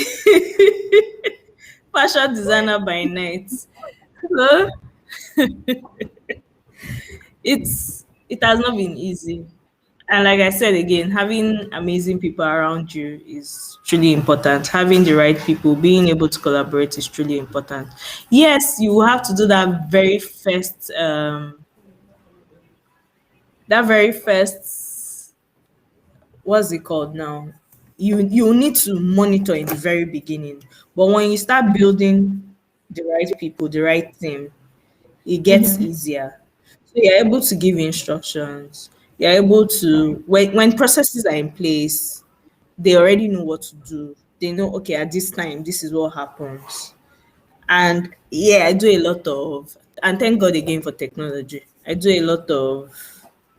S2: fashion designer by night. So it has not been easy. And like I said again, having amazing people around you is truly important. Having the right people, being able to collaborate is truly important. Yes, you will have to do that very first what's it called now? You need to monitor in the very beginning. But when you start building the right people, the right team, it gets easier. So you're able to give instructions. You're able to when processes are in place, they already know what to do. They know, okay, at this time, this is what happens. And yeah, I do a lot of, and thank God again for technology. I do a lot of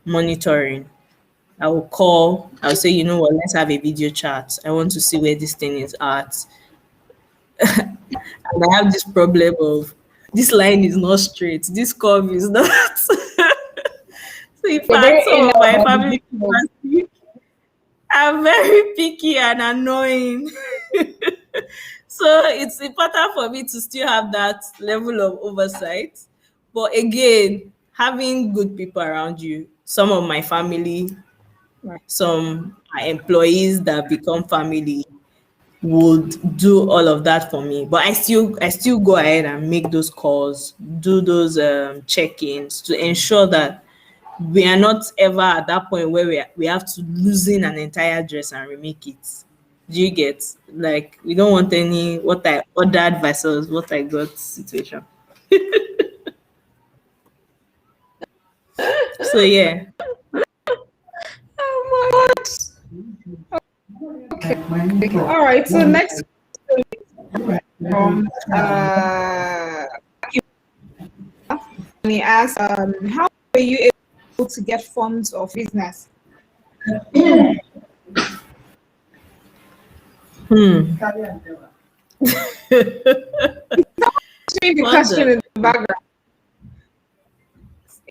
S2: monitoring. I will call, I'll say, you know what, let's have a video chat. I want to see where this thing is at. And I have this problem of This line is not straight. This curve is not. So in
S1: You're
S2: fact,
S1: very
S2: some of
S1: anal
S2: my
S1: about the
S2: family
S1: details.
S2: members are very picky and annoying. So it's important for me to still have that level of oversight. But again, having good people around you, some of my family,
S1: Right.
S2: some are employees that become family, would do all of that for me. But I still go ahead and make those calls, do those check-ins to ensure that we are not ever at that point where we have to loosen an entire dress and remake it. Do you get? Like, we don't want any what I ordered versus what I got situation. So yeah.
S1: Oh my God. Okay. All right. So next from and he asked, how were you able to get funds of business? Answering the
S2: What's
S1: question
S2: that?
S1: in the background.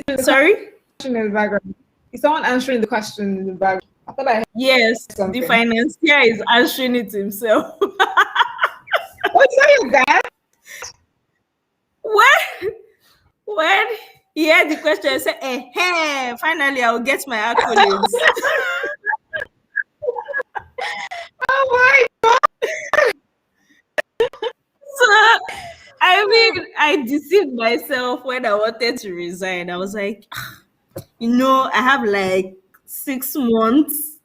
S1: The
S2: Sorry?
S1: question in the background. Is someone answering the question in the background? I thought I heard
S2: Yes, the
S1: something.
S2: financier is answering it himself.
S1: Oh, is that your dad?
S2: When he heard the question, he said, hey, finally I'll get my accolades.
S1: Oh my
S2: So, I mean, I deceived myself when I wanted to resign. I was like, I have like 6 months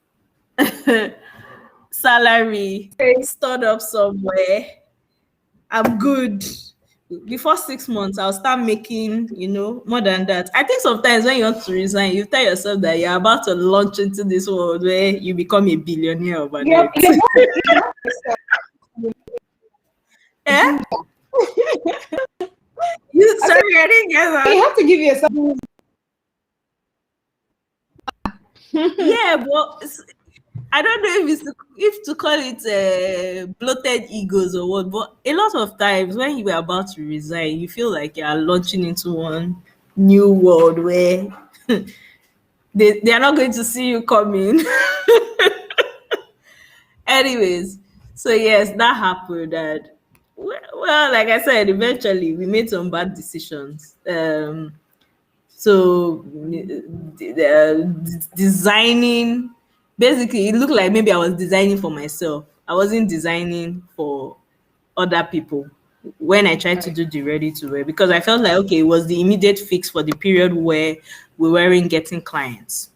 S2: salary
S1: God.
S2: stored up somewhere. I'm good. Before 6 months, I'll start making, more than that. I think sometimes when you want to resign, you tell yourself that you're about to launch into this world where you become a billionaire overnight.
S1: You have to
S2: Eh?
S1: do
S2: Sorry, I didn't get that.
S1: you have to give yourself.
S2: Yeah, but I don't know if to call it bloated egos or what, but a lot of times when you were about to resign, you feel like you are launching into one new world where they are not going to see you coming. Anyways, so yes, that happened. And well, like I said, eventually we made some bad decisions. So designing, basically, it looked like maybe I was designing for myself. I wasn't designing for other people when I tried to do the ready to wear, because I felt like, okay, it was the immediate fix for the period where we weren't getting clients.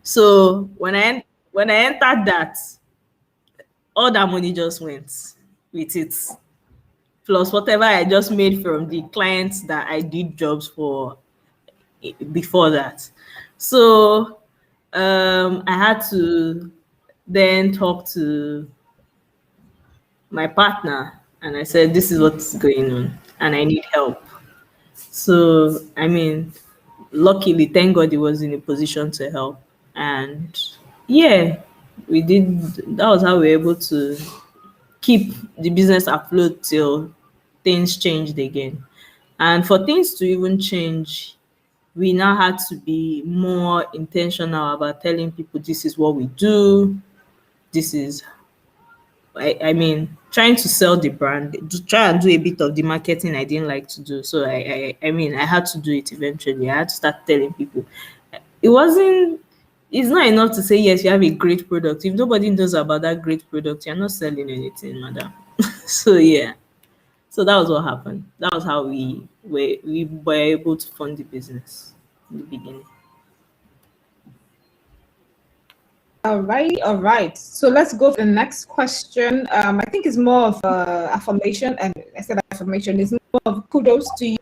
S2: So when I entered that, all that money just went with it, plus whatever I just made from the clients that I did jobs for before that. So I had to then talk to my partner, and I said, this is what's going on and I need help. So, I mean, luckily, thank God he was in a position to help. And yeah, we did. That was how we were able to keep the business afloat till things changed again. And for things to even change, we now had to be more intentional about telling people this is what we do. This is, I mean, trying to sell the brand, to try and do a bit of the marketing I didn't like to do. So I mean, I had to do it eventually. I had to start telling people. It wasn't. It's not enough to say yes, you have a great product. If nobody knows about that great product, you're not selling anything, madam. So yeah. So that was what happened. That was how we were able to fund the business in the beginning.
S1: All right, all right. So let's go to the next question. I think it's more of affirmation, and I said affirmation is more of kudos to you.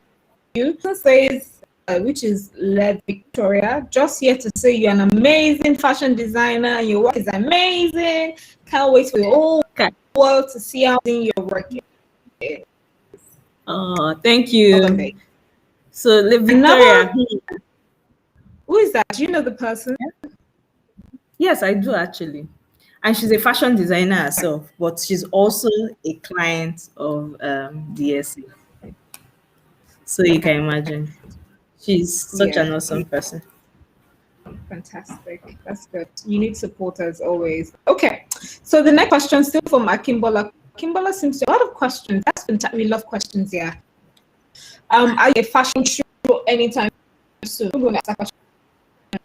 S1: It says, which is led Victoria, just here to say you're an amazing fashion designer and your work is amazing. Can't wait for the whole
S2: Okay.
S1: world to see how amazing your work is.
S2: Oh, thank
S1: Well done,
S2: you.
S1: babe.
S2: So,
S1: Another,
S2: Victoria.
S1: who is that? Do you know the person?
S2: Yes, I do actually. And she's a fashion designer herself, but she's also a client of DSA. So you can imagine. She's such
S1: Yeah,
S2: an awesome person.
S1: fantastic. That's good. You need support as always. Okay, so the next question still from Akimbola. Akimbola seems to have a lot of questions. That's fantastic. We love questions. Yeah. Are you a fashion show anytime soon? We're going to ask that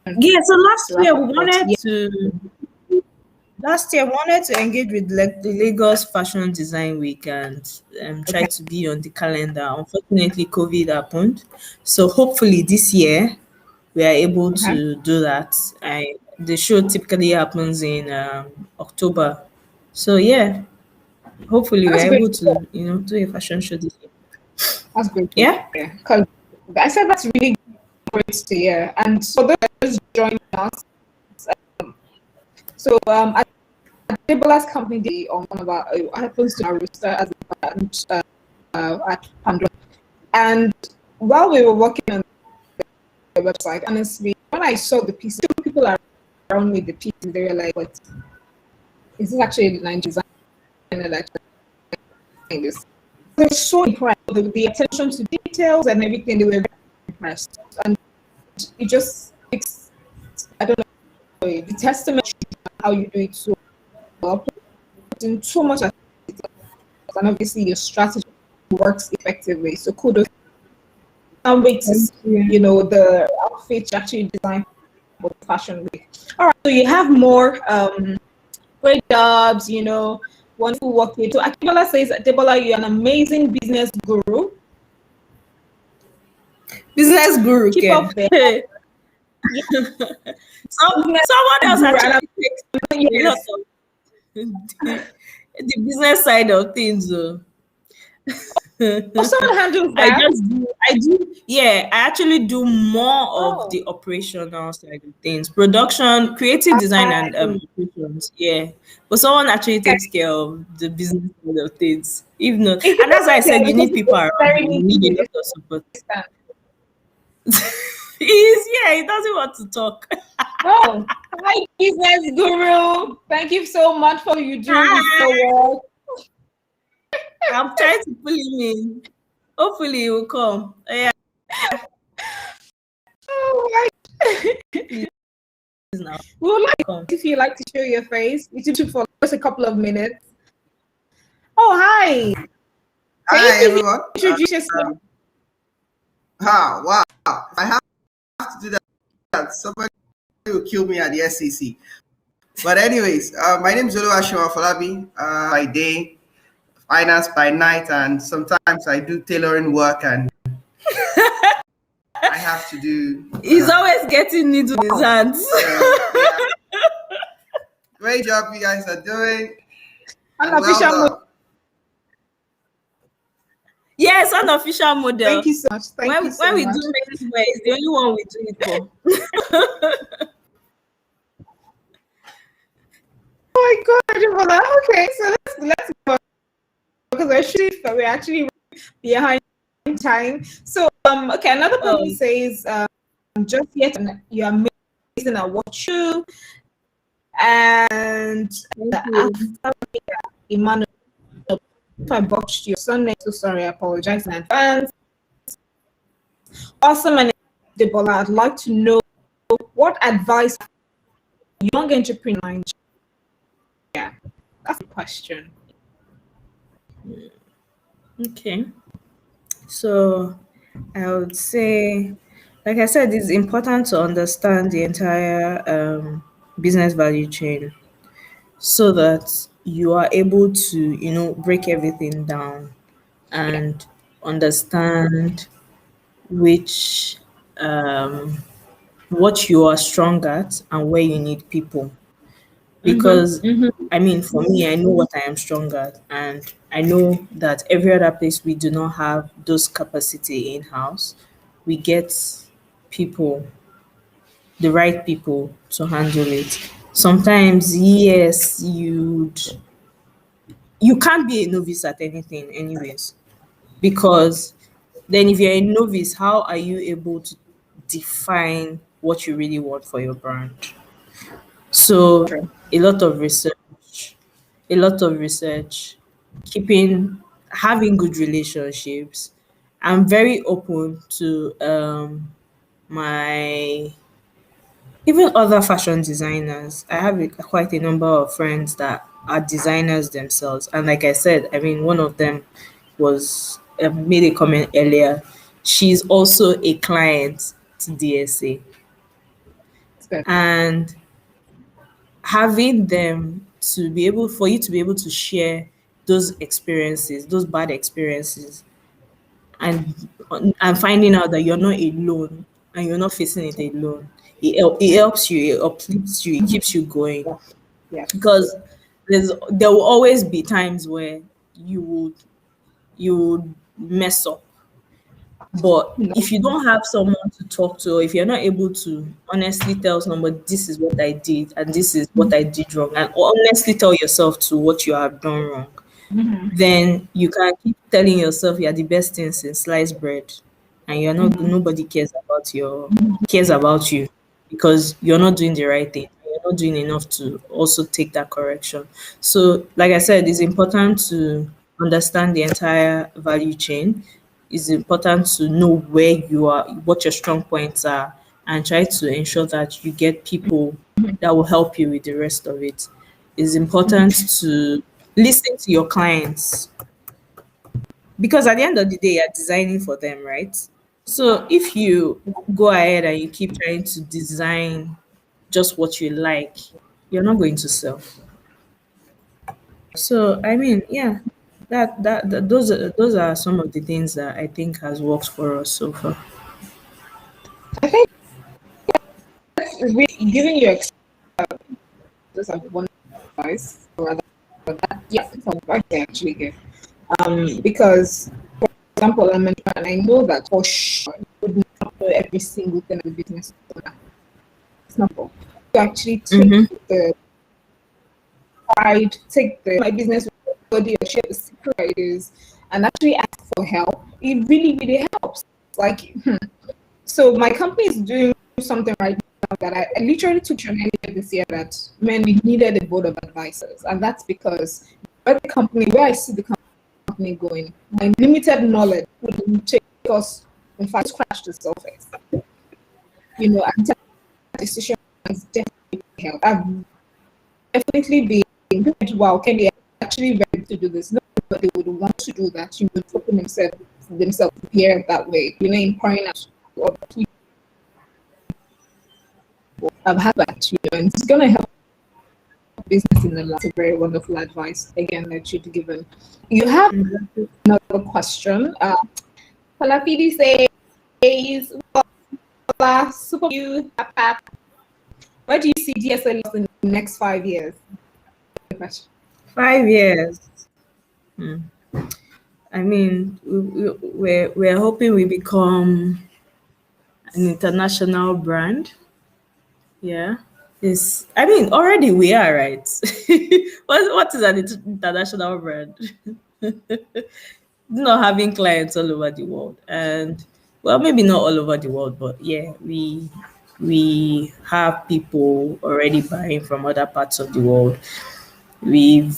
S1: question
S2: Yeah, so
S1: to wrap up, but yeah.
S2: last year we wanted to engage with the Lagos Fashion Design Week and try
S1: Okay.
S2: to be on the calendar. Unfortunately, COVID happened. So hopefully this year we are able
S1: Okay.
S2: to do that. The show typically happens in October. So yeah, hopefully we
S1: That's
S2: are
S1: great.
S2: able to, do a fashion show this year.
S1: That's great to
S2: Yeah?
S1: hear. Because I said that's really great to hear. And so those joining us, so Adebola's company day on one of our happens to our roster as a brand at Pandora. And while we were working on the website, honestly, when I saw the pieces, people around me, the pieces, they were like, "What is this actually Nigerian designer that designed this?" They were so impressed with the attention to details and everything. They were very impressed, and it just makes, I don't know, the testament to how you do it so well, putting so much at it, and obviously your strategy works effectively. So kudos. Can't wait to see, the outfit you actually designed for fashion week. All right, so you have more great jobs, wonderful work with. So Akibola says, Adebola, you're an amazing business guru.
S2: Business guru,
S1: Keep
S2: Ken.
S1: up there. Yeah,
S2: Someone else
S1: guru, and
S2: actually takes a lot
S1: yes.
S2: of the business side of things, though.
S1: Oh, someone handles
S2: I
S1: that.
S2: just do, I do, yeah, I actually do more of
S1: Oh,
S2: the operational side of things, production, creative design, and
S1: I
S2: operations. Yeah, but someone actually
S1: okay.
S2: takes care of the business side of things. If not,
S1: It
S2: and that's why I
S1: depends, yeah,
S2: said you
S1: because
S2: need people
S1: it's
S2: around
S1: very
S2: you. You
S1: needy
S2: need
S1: to
S2: a lot of support.
S1: understand.
S2: He doesn't want to talk.
S1: Oh, hi, business guru. Thank you so much for you do with
S2: Hi,
S1: your work.
S2: I'm trying to pull him in. Hopefully, he will come. Oh, yeah,
S1: Oh, my.
S2: please now
S1: We would like
S2: come.
S1: if you like to show your face. We should for just a couple of minutes. Oh, hi. Can you
S3: Hi
S1: please
S3: everyone.
S1: introduce yourself?
S3: Wow. If I have to do that, somebody will kill me at the SEC. But anyways, my name is Oluwaseun Afolabi. By day, finance by night, and sometimes I do tailoring work, and I have to do.
S2: He's always getting needle in his hands.
S3: Yeah. Great job you guys are doing, and well
S1: Unofficial mode.
S3: done.
S2: Yes, unofficial model.
S1: Thank you so much. Thank you
S2: When
S1: so
S2: we do
S1: much.
S2: menswear, it's the only one we do it for.
S1: Oh my God, Adebola. Okay, so let's go because we're actually behind time. So okay, another
S2: Oh,
S1: person says just yet you're amazing at what you and
S2: thank you.
S1: after Emmanuel, if I botched your surname, so sorry, I apologize in advance. Awesome, and Adebola, I'd like to know what advice young entrepreneur in Nigeria. That's the question.
S2: Okay. So I would say, like I said, it's important to understand the entire business value chain so that you are able to, break everything down
S1: Yeah.
S2: and understand which what you are strong at and where you need people. Because I mean, for me, I know what I am strong at, and I know that every other place we do not have those capacity in house. We get people, the right people to handle it. Sometimes, yes, you can't be a novice at anything, anyways, because then if you're a novice, how are you able to define what you really want for your brand? So
S1: True.
S2: a lot of research, a lot of research, having good relationships, I'm very open to my even other fashion designers. I have quite a number of friends that are designers themselves, and like I said, I mean, one of them was made a comment earlier. She's also a client to DSA,
S1: So,
S2: and having them to be able for you to be able to share those experiences, those bad experiences, and finding out that you're not alone and you're not facing it alone. It helps you, it uplifts you, it keeps you going,
S1: yeah, yeah.
S2: because there will always be times where you would mess up. But
S1: No.
S2: if you don't have someone to talk to, or if you're not able to honestly tell somebody this is what I did and this is what I did wrong, and honestly tell yourself to what you have done wrong, then you can keep telling yourself you're the best thing since sliced bread, and you're not nobody cares about you because you're not doing the right thing. You're not doing enough to also take that correction. So, like I said, it's important to understand the entire value chain. It's important to know where you are, what your strong points are, and try to ensure that you get people that will help you with the rest of it. It's important to listen to your clients, because at the end of the day, you're designing for them, right? So if you go ahead and you keep trying to design just what you like, you're not going to sell. So I mean, yeah, those are some of the things that I think has worked for us so far.
S1: I think giving you those are one advice, or rather, that, yeah, some advice I actually give. Because, for example, I'm an and I know that for sure you would not know every single thing of the business owner. It's not possible. You actually take
S2: Mm-hmm.
S1: the pride, take the my business with everybody, or share the secret ideas, and actually ask for help. It really, really helps. Like, so my company is doing something right now that I literally took training this year that man, we needed a board of advisors, and that's because where I see the company going, my limited knowledge would take us, in fact, scratch the surface. You know, and that decision has definitely helped. I've definitely been, wow, can they actually ready to do this? Nobody would want to do that. You would open themselves here that way. You know, empowering us to other people. I've had that, you know, and it's gonna help business in the long. It's a very wonderful advice again that you've given. You have another question. Palapidi says, well, super you, where do you see DSA in the next 5 years?
S2: 5 years. Hmm. I mean, we're hoping we become an international brand. Yeah. I mean, already we are, right? What is an international brand? Not having clients all over the world, and well, maybe not all over the world, but yeah, we have people already buying from other parts of the world. We've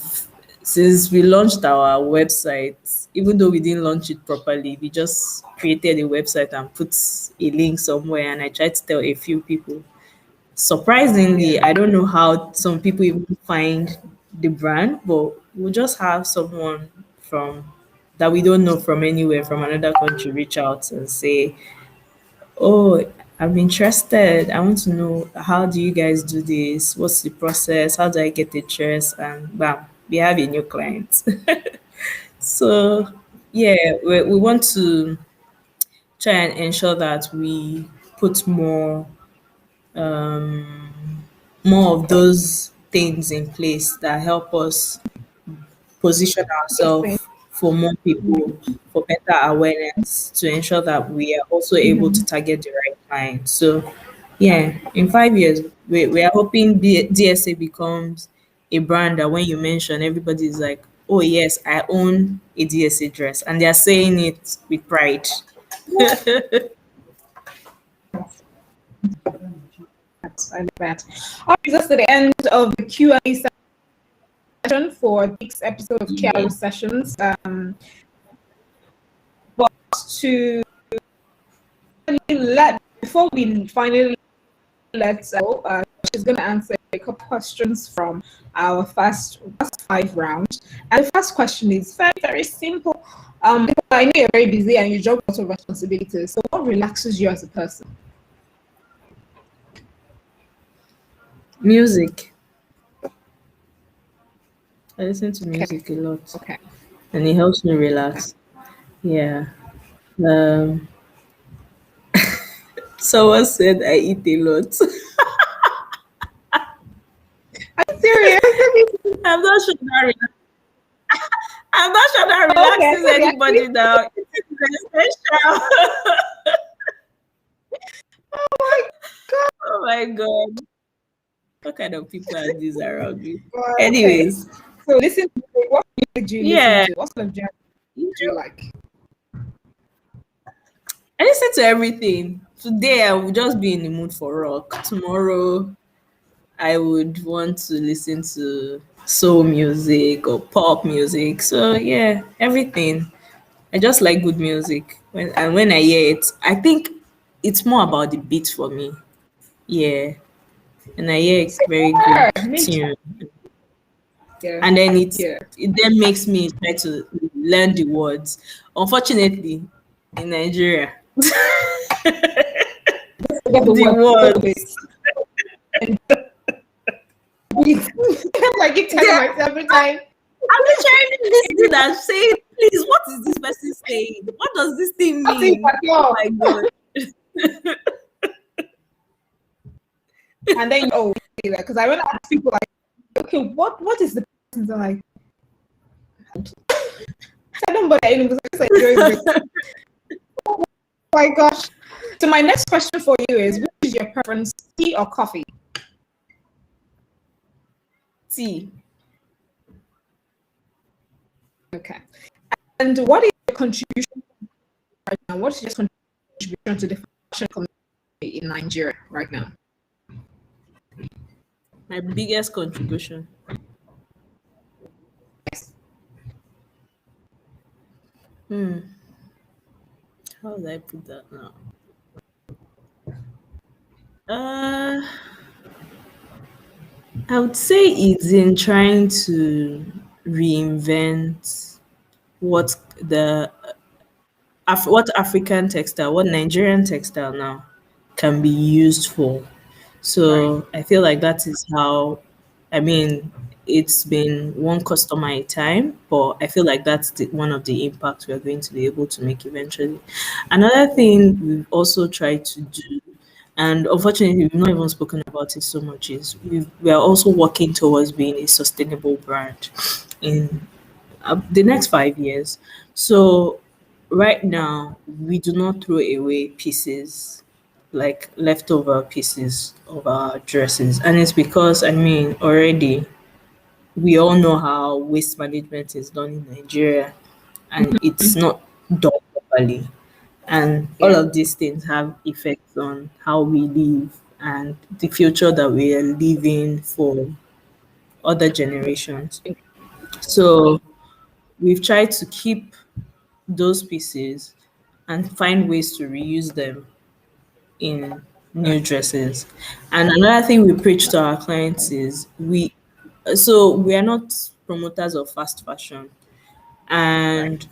S2: Since we launched our website, even though we didn't launch it properly, we just created a website and put a link somewhere, and I tried to tell a few people. Surprisingly, I don't know how some people even find the brand, but we'll just have someone from that we don't know from anywhere from another country reach out and say, "Oh, I'm interested. I want to know, how do you guys do this? What's the process? How do I get the dress?" And bam, we have a new client. So yeah, we want to try and ensure that we put more of those things in place that help us position
S1: Interesting.
S2: ourselves for more people, for better awareness, to ensure that we are also able to target the right client. So, yeah, in 5 years, we are hoping DSA becomes a brand that when you mention, everybody is like, oh, yes, I own a DSA dress. And they are saying it with pride.
S1: I like that. All right, that's the end of the Q&A session for this episode of KR Sessions. But to let before we finally let go, she's going to answer a couple questions from our first 5 rounds. And the first question is very, very simple. I know you're very busy and you juggle lots of responsibilities. So, what relaxes you as a person?
S2: Music. I listen to music a lot,
S1: Okay.
S2: and it helps me relax. Yeah. Um, Someone said I eat a lot.
S1: I'm serious.
S2: I'm not sure that I'm not sure that
S1: Okay,
S2: relaxes
S1: okay.
S2: anybody now. It is essential.
S1: Oh my
S2: Oh my god. What kind of people are these around me?
S1: God. Okay.
S2: Anyways,
S1: So, listen. What music do you listen
S2: yeah.
S1: to? What sort of genre
S2: You
S1: do you
S2: know,
S1: like?
S2: I listen to everything. Today I will just be in the mood for rock. Tomorrow I would want to listen to soul music or pop music. So yeah, everything. I just like good music. When I hear it, I think it's more about the beat for me. Yeah. And I hear a very good
S1: Me too.
S2: tune.
S1: Yeah.
S2: And then
S1: Yeah.
S2: it then makes me try to learn the words. Unfortunately, in Nigeria,
S1: Forget the
S2: the
S1: word a little bit.
S2: words.
S1: And I keep telling
S2: Yeah,
S1: myself every time.
S2: I'm literally listening and saying, please, what is this person saying? What does this thing
S1: Nothing
S2: mean?
S1: but
S2: Oh
S1: love.
S2: my god.
S1: And then because I want to ask people like, okay, what is the person? They're like, I don't bother anymore because I enjoy it. Oh my gosh. So my next question for you is, which is your preference, tea or coffee?
S2: Tea.
S1: Okay. And what is your contribution right now? What is your contribution to the fashion community in Nigeria right now?
S2: My biggest contribution.
S1: Yes.
S2: How would I put that now? Uh, I would say it's in trying to reinvent what the what African textile, what Nigerian textile now can be used for.
S1: Right.
S2: So I feel like that is how, I mean, it's been one customer at a time, but I feel like that's one of the impacts we're going to be able to make eventually. Another thing we've also tried to do, and unfortunately we've not even spoken about it so much, is we are also working towards being a sustainable brand in the next 5 years. So right now, we do not throw away pieces, like leftover pieces of our dresses. And it's because, I mean, already we all know how waste management is done in Nigeria and it's not done properly. And all
S1: Yeah.
S2: of these things have effects on how we live and the future that we are living for other generations. So we've tried to keep those pieces and find ways to reuse them in new dresses. And another thing we preach to our clients is we are not promoters of fast fashion.
S1: Right.
S2: And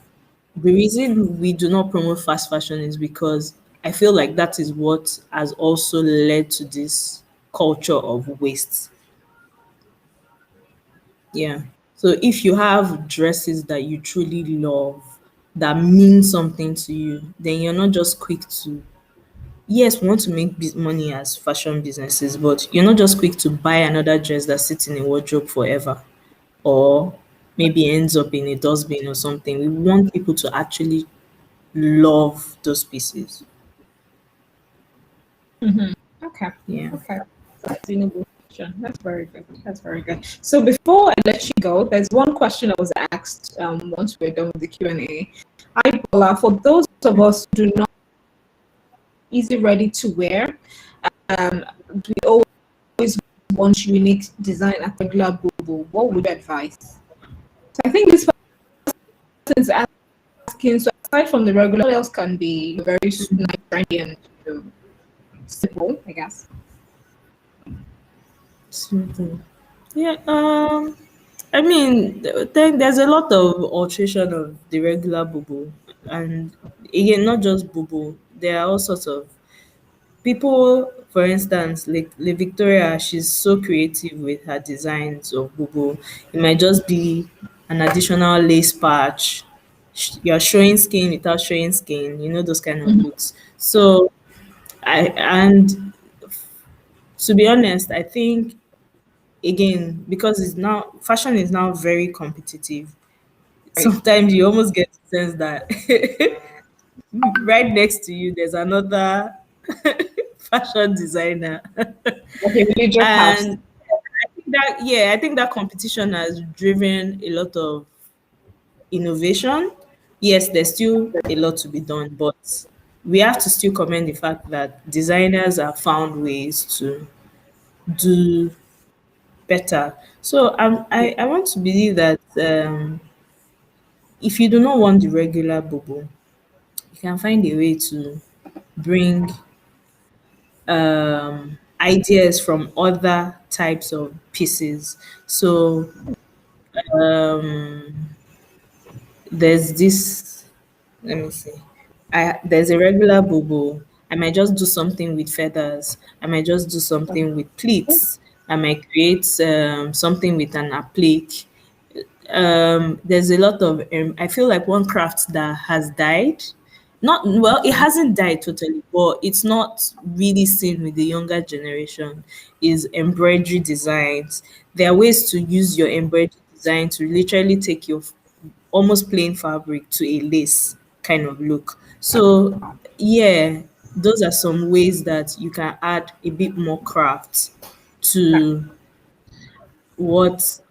S2: the reason we do not promote fast fashion is because I feel like that is what has also led to this culture of waste. Yeah. So if you have dresses that you truly love, that mean something to you, then you're not just quick to, yes, we want to make money as fashion businesses, but you're not just quick to buy another dress that sits in a wardrobe forever or maybe ends up in a dustbin or something. We want people to actually love those pieces.
S1: Okay.
S2: Yeah.
S1: Okay. Sustainable fashion. That's very good. That's very good. So before I let you go, there's one question I was asked once we're done with the Q&A. Bola, for those of us who do not easy ready to wear, we always want unique design at regular boo. What would you advise? So I think this person is asking, so aside from the regular, what else can be very nice, trendy, and simple, I guess?
S2: Simple. Yeah. I mean, there's a lot of alteration of the regular bubble, and again, not just bubble. There are all sorts of people. For instance, like Victoria, she's so creative with her designs of bubble. It might just be an additional lace patch. You're showing skin without showing skin. You know those kind of looks. So I and to be honest, I think again because it's now fashion is now very competitive.
S1: Right.
S2: Sometimes you almost get the sense that right next to you there's another fashion designer.
S1: Like a religious house.
S2: And I think that competition has driven a lot of innovation. Yes, there's still a lot to be done, but we have to still commend the fact that designers have found ways to do better. So I want to believe that if you do not want the regular bubble, you can find a way to bring ideas from other types of pieces. So um, there's this, let me see. There's a regular bubble. I might just do something with feathers. I might just do something with pleats. I might create something with an applique. There's a lot of I feel like one craft that has died, not well, it hasn't died totally, but it's not really seen with the younger generation, is embroidery designs. There are ways to use your embroidery design to literally take your almost plain fabric to a lace kind of look. So yeah, those are some ways that you can add a bit more craft to what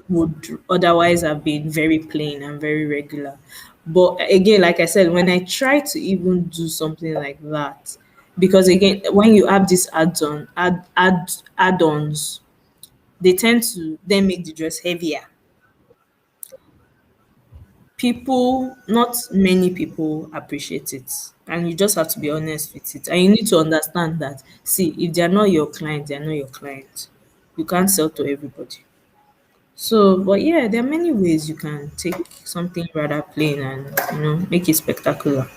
S2: would otherwise have been very plain and very regular. But again, like I said, when I try to even do something like that, because again, when you have these add-ons, they tend to then make the dress heavier. People, not many people appreciate it. And you just have to be honest with it. And you need to understand that, see, if they're not your client, they're not your client. You can't sell to everybody. So, but yeah, there are many ways you can take something rather plain and make it spectacular.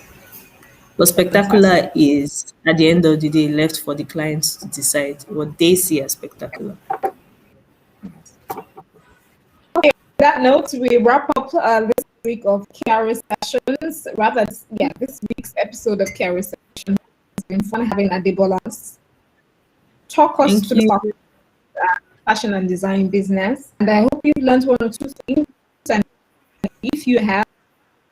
S2: But
S1: Fantastic.
S2: spectacular is at the end of the day left for the clients to decide what they see as spectacular.
S1: That note, we wrap up this week of KRA sessions. Rather, yeah, this week's episode of KRA sessions has been fun having Adebola talk us
S2: Thank
S1: through the
S2: you.
S1: fashion and design business. And I hope you learned one or two things. And if you have,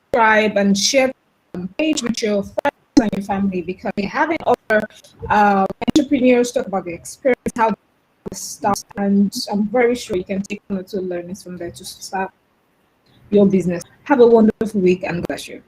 S1: subscribe and share the page with your friends and your family, because we're having other entrepreneurs talk about the experience, how they start, and I'm very sure you can take one or two learnings from there to start your business. Have a wonderful week and bless you.